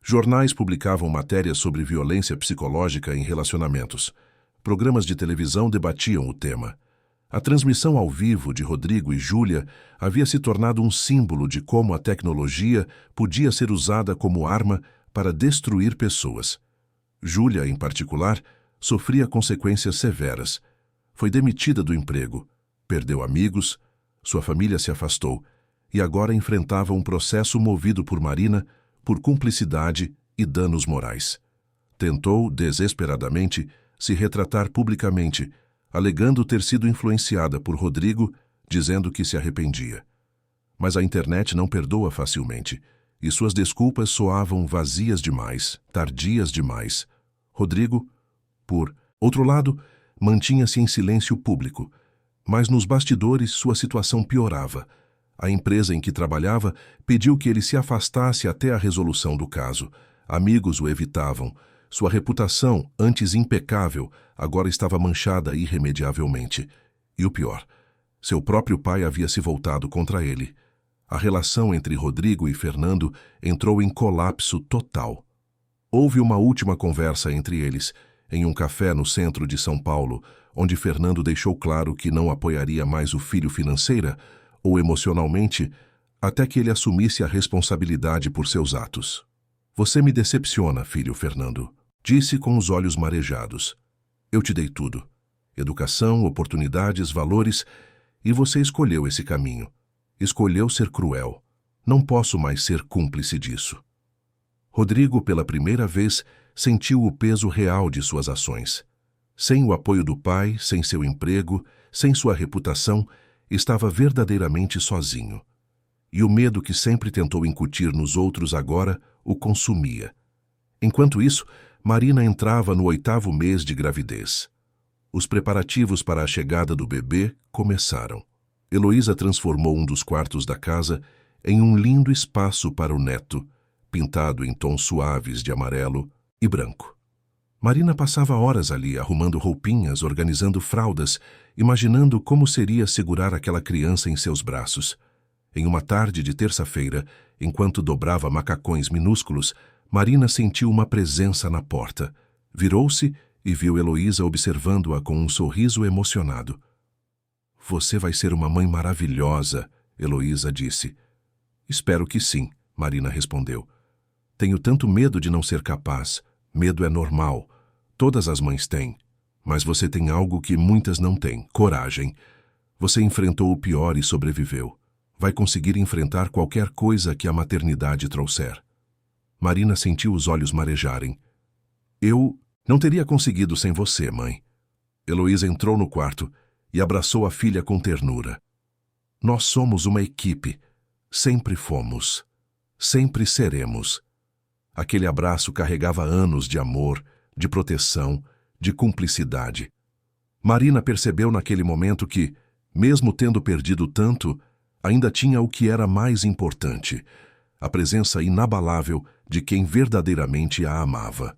Jornais publicavam matérias sobre violência psicológica em relacionamentos. Programas de televisão debatiam o tema. A transmissão ao vivo de Rodrigo e Júlia havia se tornado um símbolo de como a tecnologia podia ser usada como arma para destruir pessoas. Júlia, em particular, sofria consequências severas. Foi demitida do emprego, perdeu amigos, sua família se afastou e agora enfrentava um processo movido por Marina por cumplicidade e danos morais. Tentou, desesperadamente, se retratar publicamente, alegando ter sido influenciada por Rodrigo, dizendo que se arrependia. Mas a internet não perdoa facilmente, e suas desculpas soavam vazias demais, tardias demais. Rodrigo, por outro lado, mantinha-se em silêncio público, mas nos bastidores sua situação piorava. A empresa em que trabalhava pediu que ele se afastasse até a resolução do caso. Amigos o evitavam. Sua reputação, antes impecável, agora estava manchada irremediavelmente. E o pior, seu próprio pai havia se voltado contra ele. A relação entre Rodrigo e Fernando entrou em colapso total. Houve uma última conversa entre eles, em um café no centro de São Paulo, onde Fernando deixou claro que não apoiaria mais o filho financeira ou emocionalmente até que ele assumisse a responsabilidade por seus atos. Você me decepciona, filho Fernando, disse com os olhos marejados. Eu te dei tudo. Educação, oportunidades, valores, e você escolheu esse caminho. Escolheu ser cruel. Não posso mais ser cúmplice disso. Rodrigo, pela primeira vez, sentiu o peso real de suas ações. Sem o apoio do pai, sem seu emprego, sem sua reputação, estava verdadeiramente sozinho. E o medo que sempre tentou incutir nos outros agora o consumia. Enquanto isso, Marina entrava no 8º mês de gravidez. Os preparativos para a chegada do bebê começaram. Heloísa transformou um dos quartos da casa em um lindo espaço para o neto, pintado em tons suaves de amarelo e branco. Marina passava horas ali arrumando roupinhas, organizando fraldas, imaginando como seria segurar aquela criança em seus braços. Em uma tarde de terça-feira, enquanto dobrava macacões minúsculos, Marina sentiu uma presença na porta. Virou-se e viu Heloísa observando-a com um sorriso emocionado. Você vai ser uma mãe maravilhosa, Heloísa disse. Espero que sim, Marina respondeu. Tenho tanto medo de não ser capaz. Medo é normal. Todas as mães têm. Mas você tem algo que muitas não têm, coragem. Você enfrentou o pior e sobreviveu. Vai conseguir enfrentar qualquer coisa que a maternidade trouxer. Marina sentiu os olhos marejarem. Eu não teria conseguido sem você, mãe. Heloísa entrou no quarto e abraçou a filha com ternura. Nós somos uma equipe. Sempre fomos. Sempre seremos. Aquele abraço carregava anos de amor, de proteção, de cumplicidade. Marina percebeu naquele momento que, mesmo tendo perdido tanto, ainda tinha o que era mais importante, a presença inabalável de quem verdadeiramente a amava.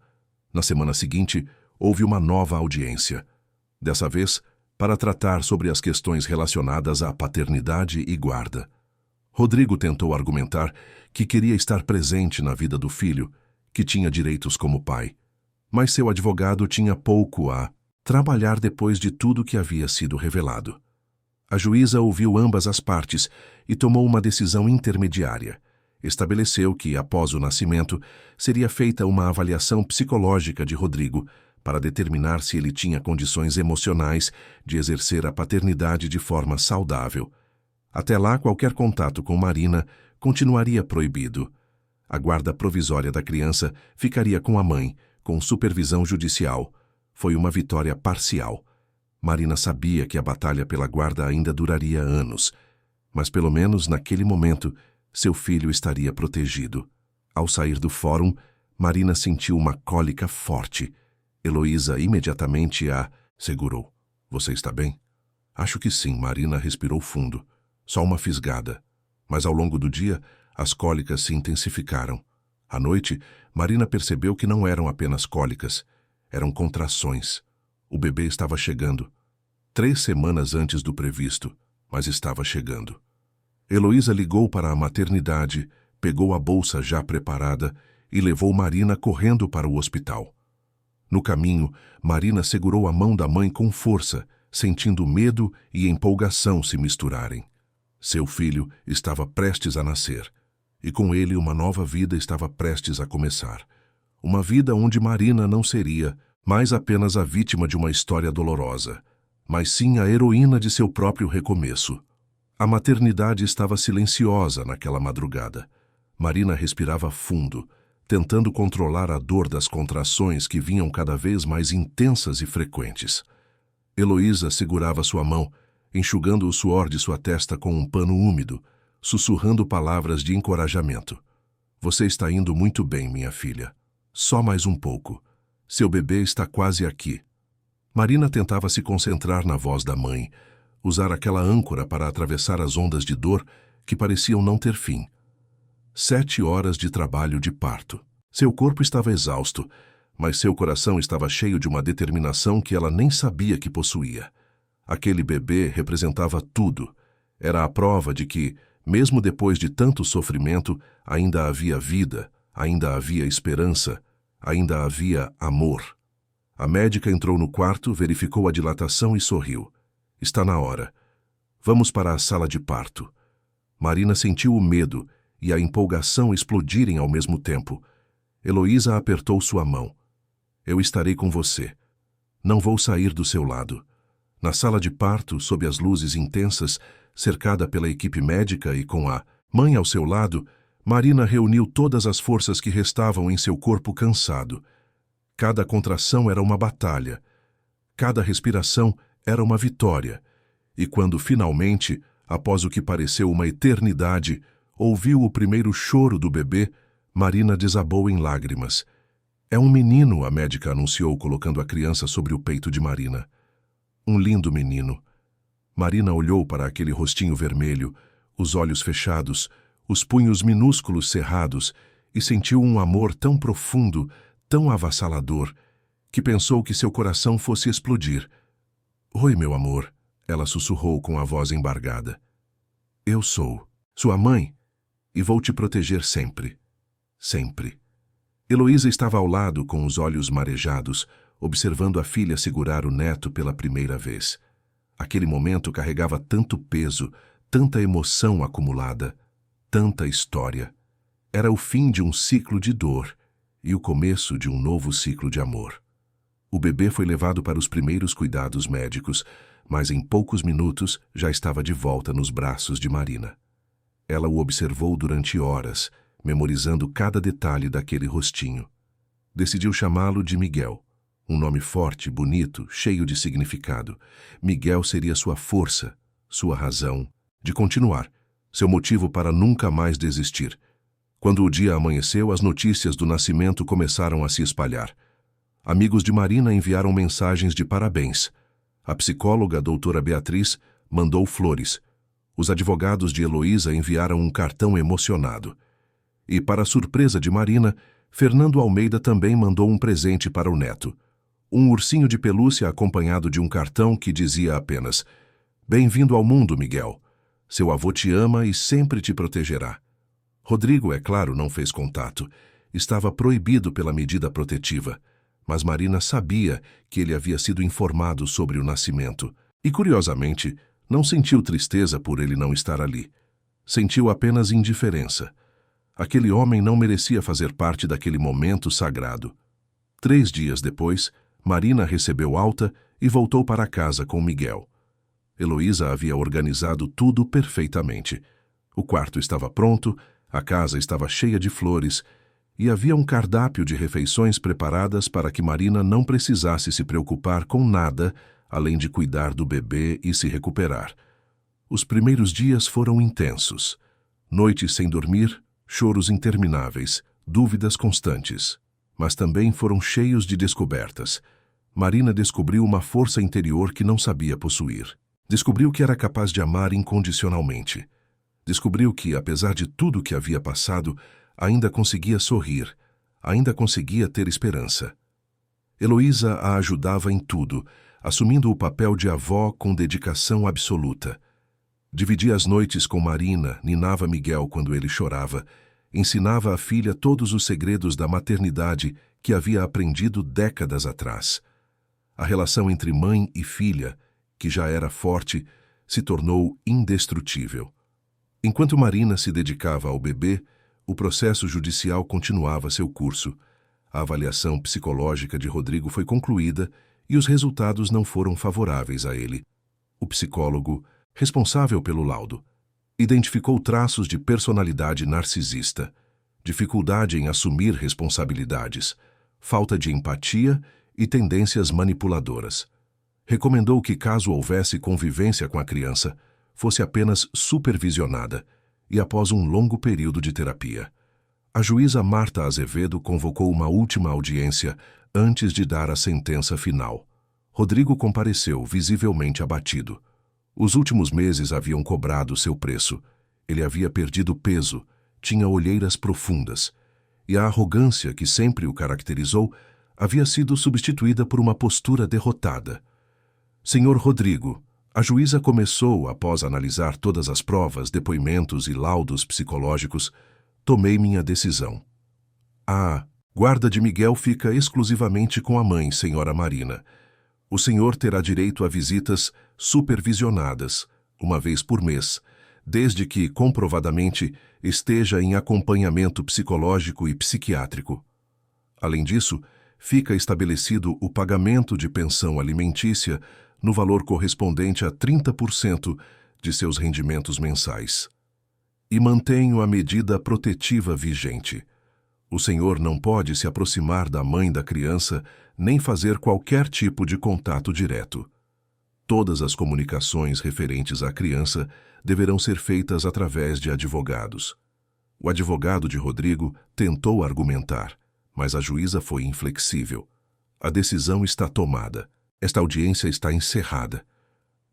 Na semana seguinte, houve uma nova audiência. Dessa vez, para tratar sobre as questões relacionadas à paternidade e guarda. Rodrigo tentou argumentar que queria estar presente na vida do filho, que tinha direitos como pai, mas seu advogado tinha pouco a trabalhar depois de tudo que havia sido revelado. A juíza ouviu ambas as partes e tomou uma decisão intermediária. Estabeleceu que, após o nascimento, seria feita uma avaliação psicológica de Rodrigo para determinar se ele tinha condições emocionais de exercer a paternidade de forma saudável. Até lá, qualquer contato com Marina continuaria proibido. A guarda provisória da criança ficaria com a mãe, com supervisão judicial. Foi uma vitória parcial. Marina sabia que a batalha pela guarda ainda duraria anos, mas pelo menos naquele momento seu filho estaria protegido. Ao sair do fórum, Marina sentiu uma cólica forte. Heloísa imediatamente a segurou. Você está bem? Acho que sim, Marina respirou fundo. Só uma fisgada. Mas ao longo do dia, as cólicas se intensificaram. À noite, Marina percebeu que não eram apenas cólicas, eram contrações. O bebê estava chegando. 3 semanas antes do previsto, mas estava chegando. Heloísa ligou para a maternidade, pegou a bolsa já preparada e levou Marina correndo para o hospital. No caminho, Marina segurou a mão da mãe com força, sentindo medo e empolgação se misturarem. Seu filho estava prestes a nascer, e com ele uma nova vida estava prestes a começar. Uma vida onde Marina não seria mais apenas a vítima de uma história dolorosa, mas sim a heroína de seu próprio recomeço. A maternidade estava silenciosa naquela madrugada. Marina respirava fundo, tentando controlar a dor das contrações que vinham cada vez mais intensas e frequentes. Heloísa segurava sua mão, enxugando o suor de sua testa com um pano úmido, sussurrando palavras de encorajamento. Você está indo muito bem, minha filha. Só mais um pouco. Seu bebê está quase aqui. Marina tentava se concentrar na voz da mãe, usar aquela âncora para atravessar as ondas de dor que pareciam não ter fim. 7 horas de trabalho de parto. Seu corpo estava exausto, mas seu coração estava cheio de uma determinação que ela nem sabia que possuía. Aquele bebê representava tudo. Era a prova de que, mesmo depois de tanto sofrimento, ainda havia vida, ainda havia esperança, ainda havia amor. A médica entrou no quarto, verificou a dilatação e sorriu. Está na hora. Vamos para a sala de parto. Marina sentiu o medo e a empolgação explodirem ao mesmo tempo. Heloísa apertou sua mão. Eu estarei com você. Não vou sair do seu lado. Na sala de parto, sob as luzes intensas, cercada pela equipe médica e com a mãe ao seu lado, Marina reuniu todas as forças que restavam em seu corpo cansado. Cada contração era uma batalha. Cada respiração era uma vitória. E quando finalmente, após o que pareceu uma eternidade, ouviu o primeiro choro do bebê, Marina desabou em lágrimas. É um menino, a médica anunciou, colocando a criança sobre o peito de Marina. Um lindo menino. Marina olhou para aquele rostinho vermelho, os olhos fechados, os punhos minúsculos cerrados, e sentiu um amor tão profundo, tão avassalador, que pensou que seu coração fosse explodir. Oi, meu amor, ela sussurrou com a voz embargada. Eu sou sua mãe e vou te proteger sempre. Sempre. Heloísa estava ao lado com os olhos marejados, observando a filha segurar o neto pela primeira vez. Aquele momento carregava tanto peso, tanta emoção acumulada, tanta história. Era o fim de um ciclo de dor e o começo de um novo ciclo de amor. O bebê foi levado para os primeiros cuidados médicos, mas em poucos minutos já estava de volta nos braços de Marina. Ela o observou durante horas, memorizando cada detalhe daquele rostinho. Decidiu chamá-lo de Miguel. Um nome forte, bonito, cheio de significado. Miguel seria sua força, sua razão de continuar, seu motivo para nunca mais desistir. Quando o dia amanheceu, as notícias do nascimento começaram a se espalhar. Amigos de Marina enviaram mensagens de parabéns. A psicóloga, a doutora Beatriz, mandou flores. Os advogados de Heloísa enviaram um cartão emocionado. E, para surpresa de Marina, Fernando Almeida também mandou um presente para o neto. Um ursinho de pelúcia acompanhado de um cartão que dizia apenas: Bem-vindo ao mundo, Miguel. Seu avô te ama e sempre te protegerá. Rodrigo, é claro, não fez contato. Estava proibido pela medida protetiva. Mas Marina sabia que ele havia sido informado sobre o nascimento. E, curiosamente, não sentiu tristeza por ele não estar ali. Sentiu apenas indiferença. Aquele homem não merecia fazer parte daquele momento sagrado. 3 dias depois, Marina recebeu alta e voltou para casa com Miguel. Heloísa havia organizado tudo perfeitamente. O quarto estava pronto, a casa estava cheia de flores e havia um cardápio de refeições preparadas para que Marina não precisasse se preocupar com nada além de cuidar do bebê e se recuperar. Os primeiros dias foram intensos. Noites sem dormir, choros intermináveis, dúvidas constantes, mas também foram cheios de descobertas. Marina descobriu uma força interior que não sabia possuir. Descobriu que era capaz de amar incondicionalmente. Descobriu que, apesar de tudo que havia passado, ainda conseguia sorrir, ainda conseguia ter esperança. Heloísa a ajudava em tudo, assumindo o papel de avó com dedicação absoluta. Dividia as noites com Marina, ninava Miguel quando ele chorava, ensinava à filha todos os segredos da maternidade que havia aprendido décadas atrás. A relação entre mãe e filha, que já era forte, se tornou indestrutível. Enquanto Marina se dedicava ao bebê, o processo judicial continuava seu curso. A avaliação psicológica de Rodrigo foi concluída e os resultados não foram favoráveis a ele. O psicólogo, responsável pelo laudo, identificou traços de personalidade narcisista, dificuldade em assumir responsabilidades, falta de empatia e tendências manipuladoras. Recomendou que, caso houvesse convivência com a criança, fosse apenas supervisionada e após um longo período de terapia. A juíza Marta Azevedo convocou uma última audiência antes de dar a sentença final. Rodrigo compareceu, visivelmente abatido. Os últimos meses haviam cobrado seu preço. Ele havia perdido peso, tinha olheiras profundas, e a arrogância que sempre o caracterizou havia sido substituída por uma postura derrotada. Senhor Rodrigo, a juíza começou, após analisar todas as provas, depoimentos e laudos psicológicos, tomei minha decisão. A guarda de Miguel fica exclusivamente com a mãe, senhora Marina. O senhor terá direito a visitas supervisionadas, uma vez por mês, desde que, comprovadamente, esteja em acompanhamento psicológico e psiquiátrico. Além disso, fica estabelecido o pagamento de pensão alimentícia no valor correspondente a 30% de seus rendimentos mensais. E mantenho a medida protetiva vigente. O senhor não pode se aproximar da mãe da criança nem fazer qualquer tipo de contato direto. Todas as comunicações referentes à criança deverão ser feitas através de advogados. O advogado de Rodrigo tentou argumentar, mas a juíza foi inflexível. A decisão está tomada. Esta audiência está encerrada.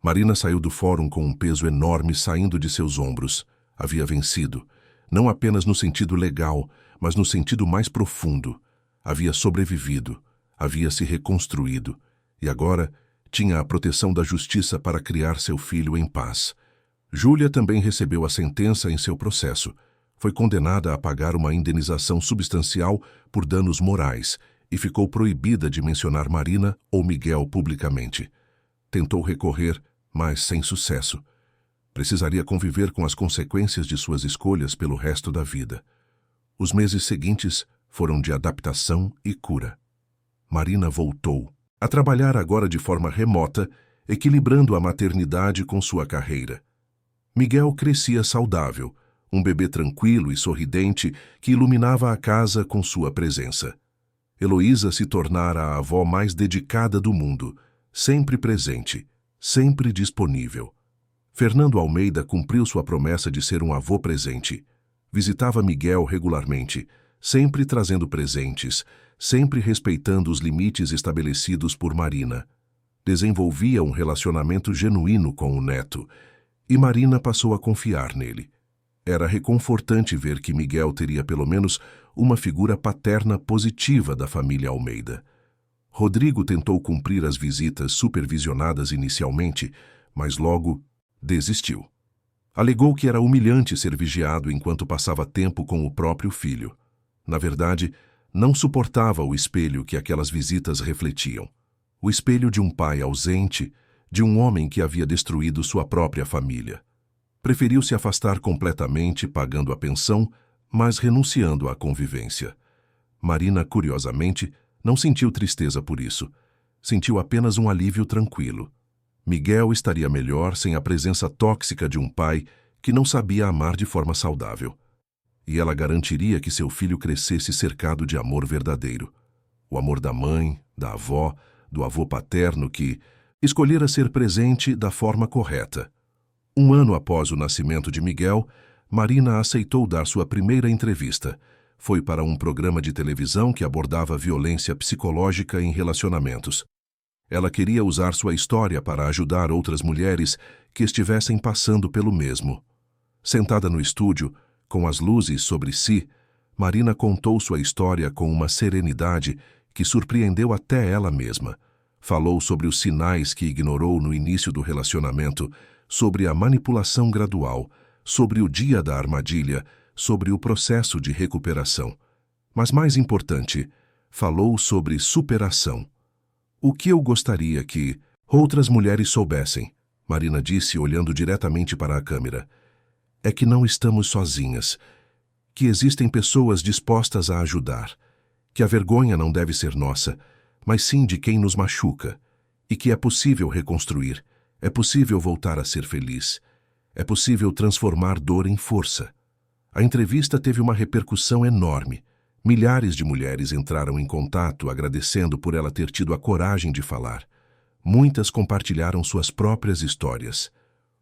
Marina saiu do fórum com um peso enorme saindo de seus ombros. Havia vencido, não apenas no sentido legal, mas no sentido mais profundo. Havia sobrevivido, havia se reconstruído, e agora tinha a proteção da justiça para criar seu filho em paz. Júlia também recebeu a sentença em seu processo. Foi condenada a pagar uma indenização substancial por danos morais e ficou proibida de mencionar Marina ou Miguel publicamente. Tentou recorrer, mas sem sucesso. Precisaria conviver com as consequências de suas escolhas pelo resto da vida. Os meses seguintes foram de adaptação e cura. Marina voltou a trabalhar agora de forma remota, equilibrando a maternidade com sua carreira. Miguel crescia saudável, um bebê tranquilo e sorridente que iluminava a casa com sua presença. Heloísa se tornara a avó mais dedicada do mundo, sempre presente, sempre disponível. Fernando Almeida cumpriu sua promessa de ser um avô presente. Visitava Miguel regularmente, sempre trazendo presentes, sempre respeitando os limites estabelecidos por Marina. Desenvolvia um relacionamento genuíno com o neto, e Marina passou a confiar nele. Era reconfortante ver que Miguel teria pelo menos uma figura paterna positiva da família Almeida. Rodrigo tentou cumprir as visitas supervisionadas inicialmente, mas logo desistiu. Alegou que era humilhante ser vigiado enquanto passava tempo com o próprio filho. Na verdade, não suportava o espelho que aquelas visitas refletiam. O espelho de um pai ausente, de um homem que havia destruído sua própria família. Preferiu se afastar completamente, pagando a pensão, mas renunciando à convivência. Marina, curiosamente, não sentiu tristeza por isso. Sentiu apenas um alívio tranquilo. Miguel estaria melhor sem a presença tóxica de um pai que não sabia amar de forma saudável. E ela garantiria que seu filho crescesse cercado de amor verdadeiro. O amor da mãe, da avó, do avô paterno que escolhera ser presente da forma correta. Um ano após o nascimento de Miguel, Marina aceitou dar sua primeira entrevista. Foi para um programa de televisão que abordava violência psicológica em relacionamentos. Ela queria usar sua história para ajudar outras mulheres que estivessem passando pelo mesmo. Sentada no estúdio, com as luzes sobre si, Marina contou sua história com uma serenidade que surpreendeu até ela mesma. Falou sobre os sinais que ignorou no início do relacionamento, sobre a manipulação gradual, sobre o dia da armadilha, sobre o processo de recuperação. Mas mais importante, falou sobre superação. O que eu gostaria que outras mulheres soubessem, Marina disse olhando diretamente para a câmera, é que não estamos sozinhas, que existem pessoas dispostas a ajudar, que a vergonha não deve ser nossa, mas sim de quem nos machuca, e que é possível reconstruir, é possível voltar a ser feliz, é possível transformar dor em força. A entrevista teve uma repercussão enorme. Milhares de mulheres entraram em contato agradecendo por ela ter tido a coragem de falar. Muitas compartilharam suas próprias histórias.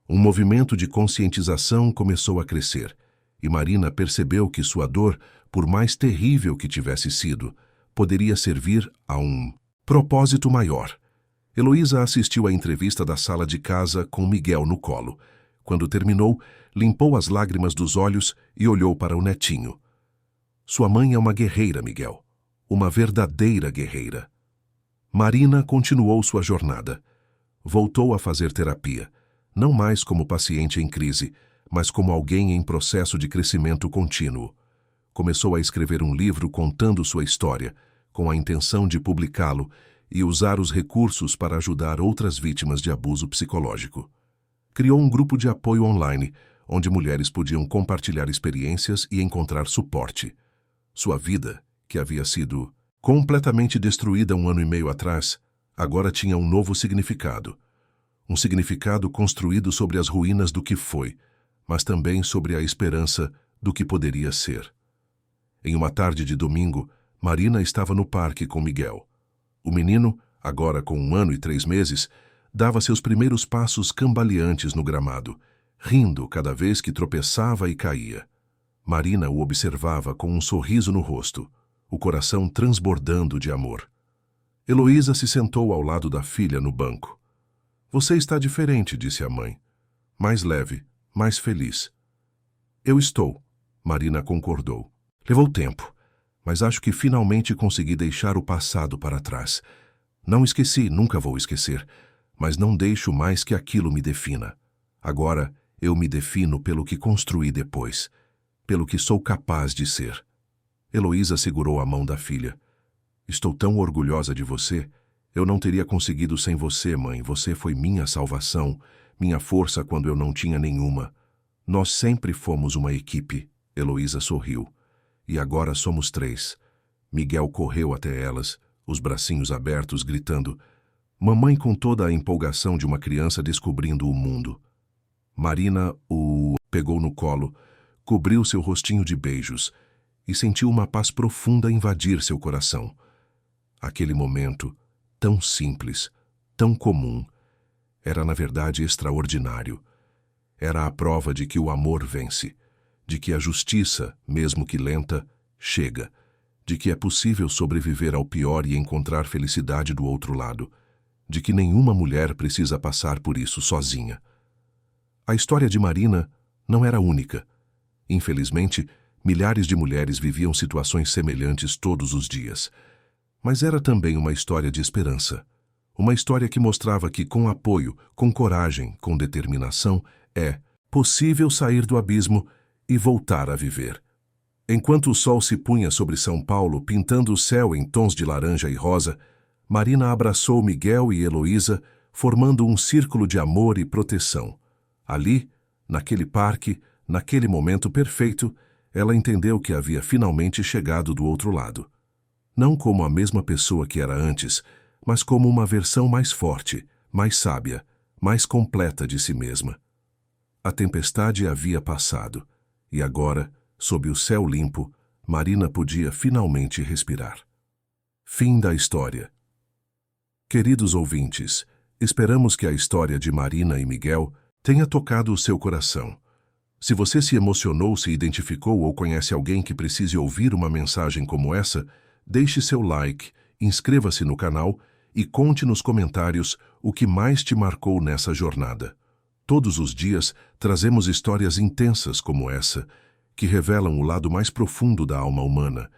Um movimento de conscientização começou a crescer, e Marina percebeu que sua dor, por mais terrível que tivesse sido, poderia servir a um propósito maior. Heloísa assistiu à entrevista da sala de casa com Miguel no colo. Quando terminou, limpou as lágrimas dos olhos e olhou para o netinho. Sua mãe é uma guerreira, Miguel. Uma verdadeira guerreira. Marina continuou sua jornada. Voltou a fazer terapia, não mais como paciente em crise, mas como alguém em processo de crescimento contínuo. Começou a escrever um livro contando sua história, com a intenção de publicá-lo e usar os recursos para ajudar outras vítimas de abuso psicológico. Criou um grupo de apoio online, onde mulheres podiam compartilhar experiências e encontrar suporte. Sua vida, que havia sido completamente destruída 1 ano e meio atrás, agora tinha um novo significado. Um significado construído sobre as ruínas do que foi, mas também sobre a esperança do que poderia ser. Em uma tarde de domingo, Marina estava no parque com Miguel. O menino, agora com 1 ano e 3 meses, dava seus primeiros passos cambaleantes no gramado, rindo cada vez que tropeçava e caía. Marina o observava com um sorriso no rosto, o coração transbordando de amor. Heloísa se sentou ao lado da filha no banco. Você está diferente, disse a mãe. Mais leve, mais feliz. Eu estou, Marina concordou. Levou tempo, mas acho que finalmente consegui deixar o passado para trás. Não esqueci, nunca vou esquecer, mas não deixo mais que aquilo me defina. Agora eu me defino pelo que construí depois, pelo que sou capaz de ser. Heloísa segurou a mão da filha. Estou tão orgulhosa de você. Eu não teria conseguido sem você, mãe. Você foi minha salvação, minha força quando eu não tinha nenhuma. Nós sempre fomos uma equipe. Heloísa sorriu. E agora somos 3. Miguel correu até elas, os bracinhos abertos, gritando: mamãe, com toda a empolgação de uma criança descobrindo o mundo. Marina o pegou no colo, cobriu seu rostinho de beijos e sentiu uma paz profunda invadir seu coração. Aquele momento, tão simples, tão comum, era na verdade extraordinário. Era a prova de que o amor vence, de que a justiça, mesmo que lenta, chega, de que é possível sobreviver ao pior e encontrar felicidade do outro lado, de que nenhuma mulher precisa passar por isso sozinha. A história de Marina não era única. Infelizmente, milhares de mulheres viviam situações semelhantes todos os dias. Mas era também uma história de esperança. Uma história que mostrava que, com apoio, com coragem, com determinação, é possível sair do abismo e voltar a viver. Enquanto o sol se punha sobre São Paulo, pintando o céu em tons de laranja e rosa, Marina abraçou Miguel e Heloísa, formando um círculo de amor e proteção. Ali, naquele parque, naquele momento perfeito, ela entendeu que havia finalmente chegado do outro lado. Não como a mesma pessoa que era antes, mas como uma versão mais forte, mais sábia, mais completa de si mesma. A tempestade havia passado, e agora, sob o céu limpo, Marina podia finalmente respirar. Fim da história. Queridos ouvintes, esperamos que a história de Marina e Miguel tenha tocado o seu coração. Se você se emocionou, se identificou ou conhece alguém que precise ouvir uma mensagem como essa, deixe seu like, inscreva-se no canal e conte nos comentários o que mais te marcou nessa jornada. Todos os dias trazemos histórias intensas como essa, que revelam o lado mais profundo da alma humana,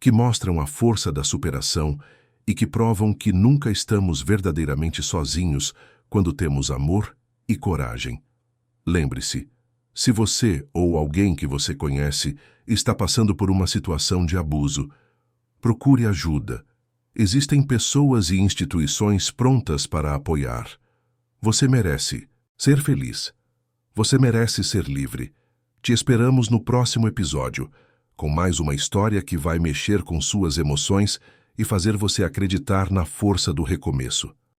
que mostram a força da superação e que provam que nunca estamos verdadeiramente sozinhos quando temos amor e coragem. Lembre-se, se você ou alguém que você conhece está passando por uma situação de abuso, procure ajuda. Existem pessoas e instituições prontas para apoiar. Você merece ser feliz. Você merece ser livre. Te esperamos no próximo episódio, com mais uma história que vai mexer com suas emoções e fazer você acreditar na força do recomeço.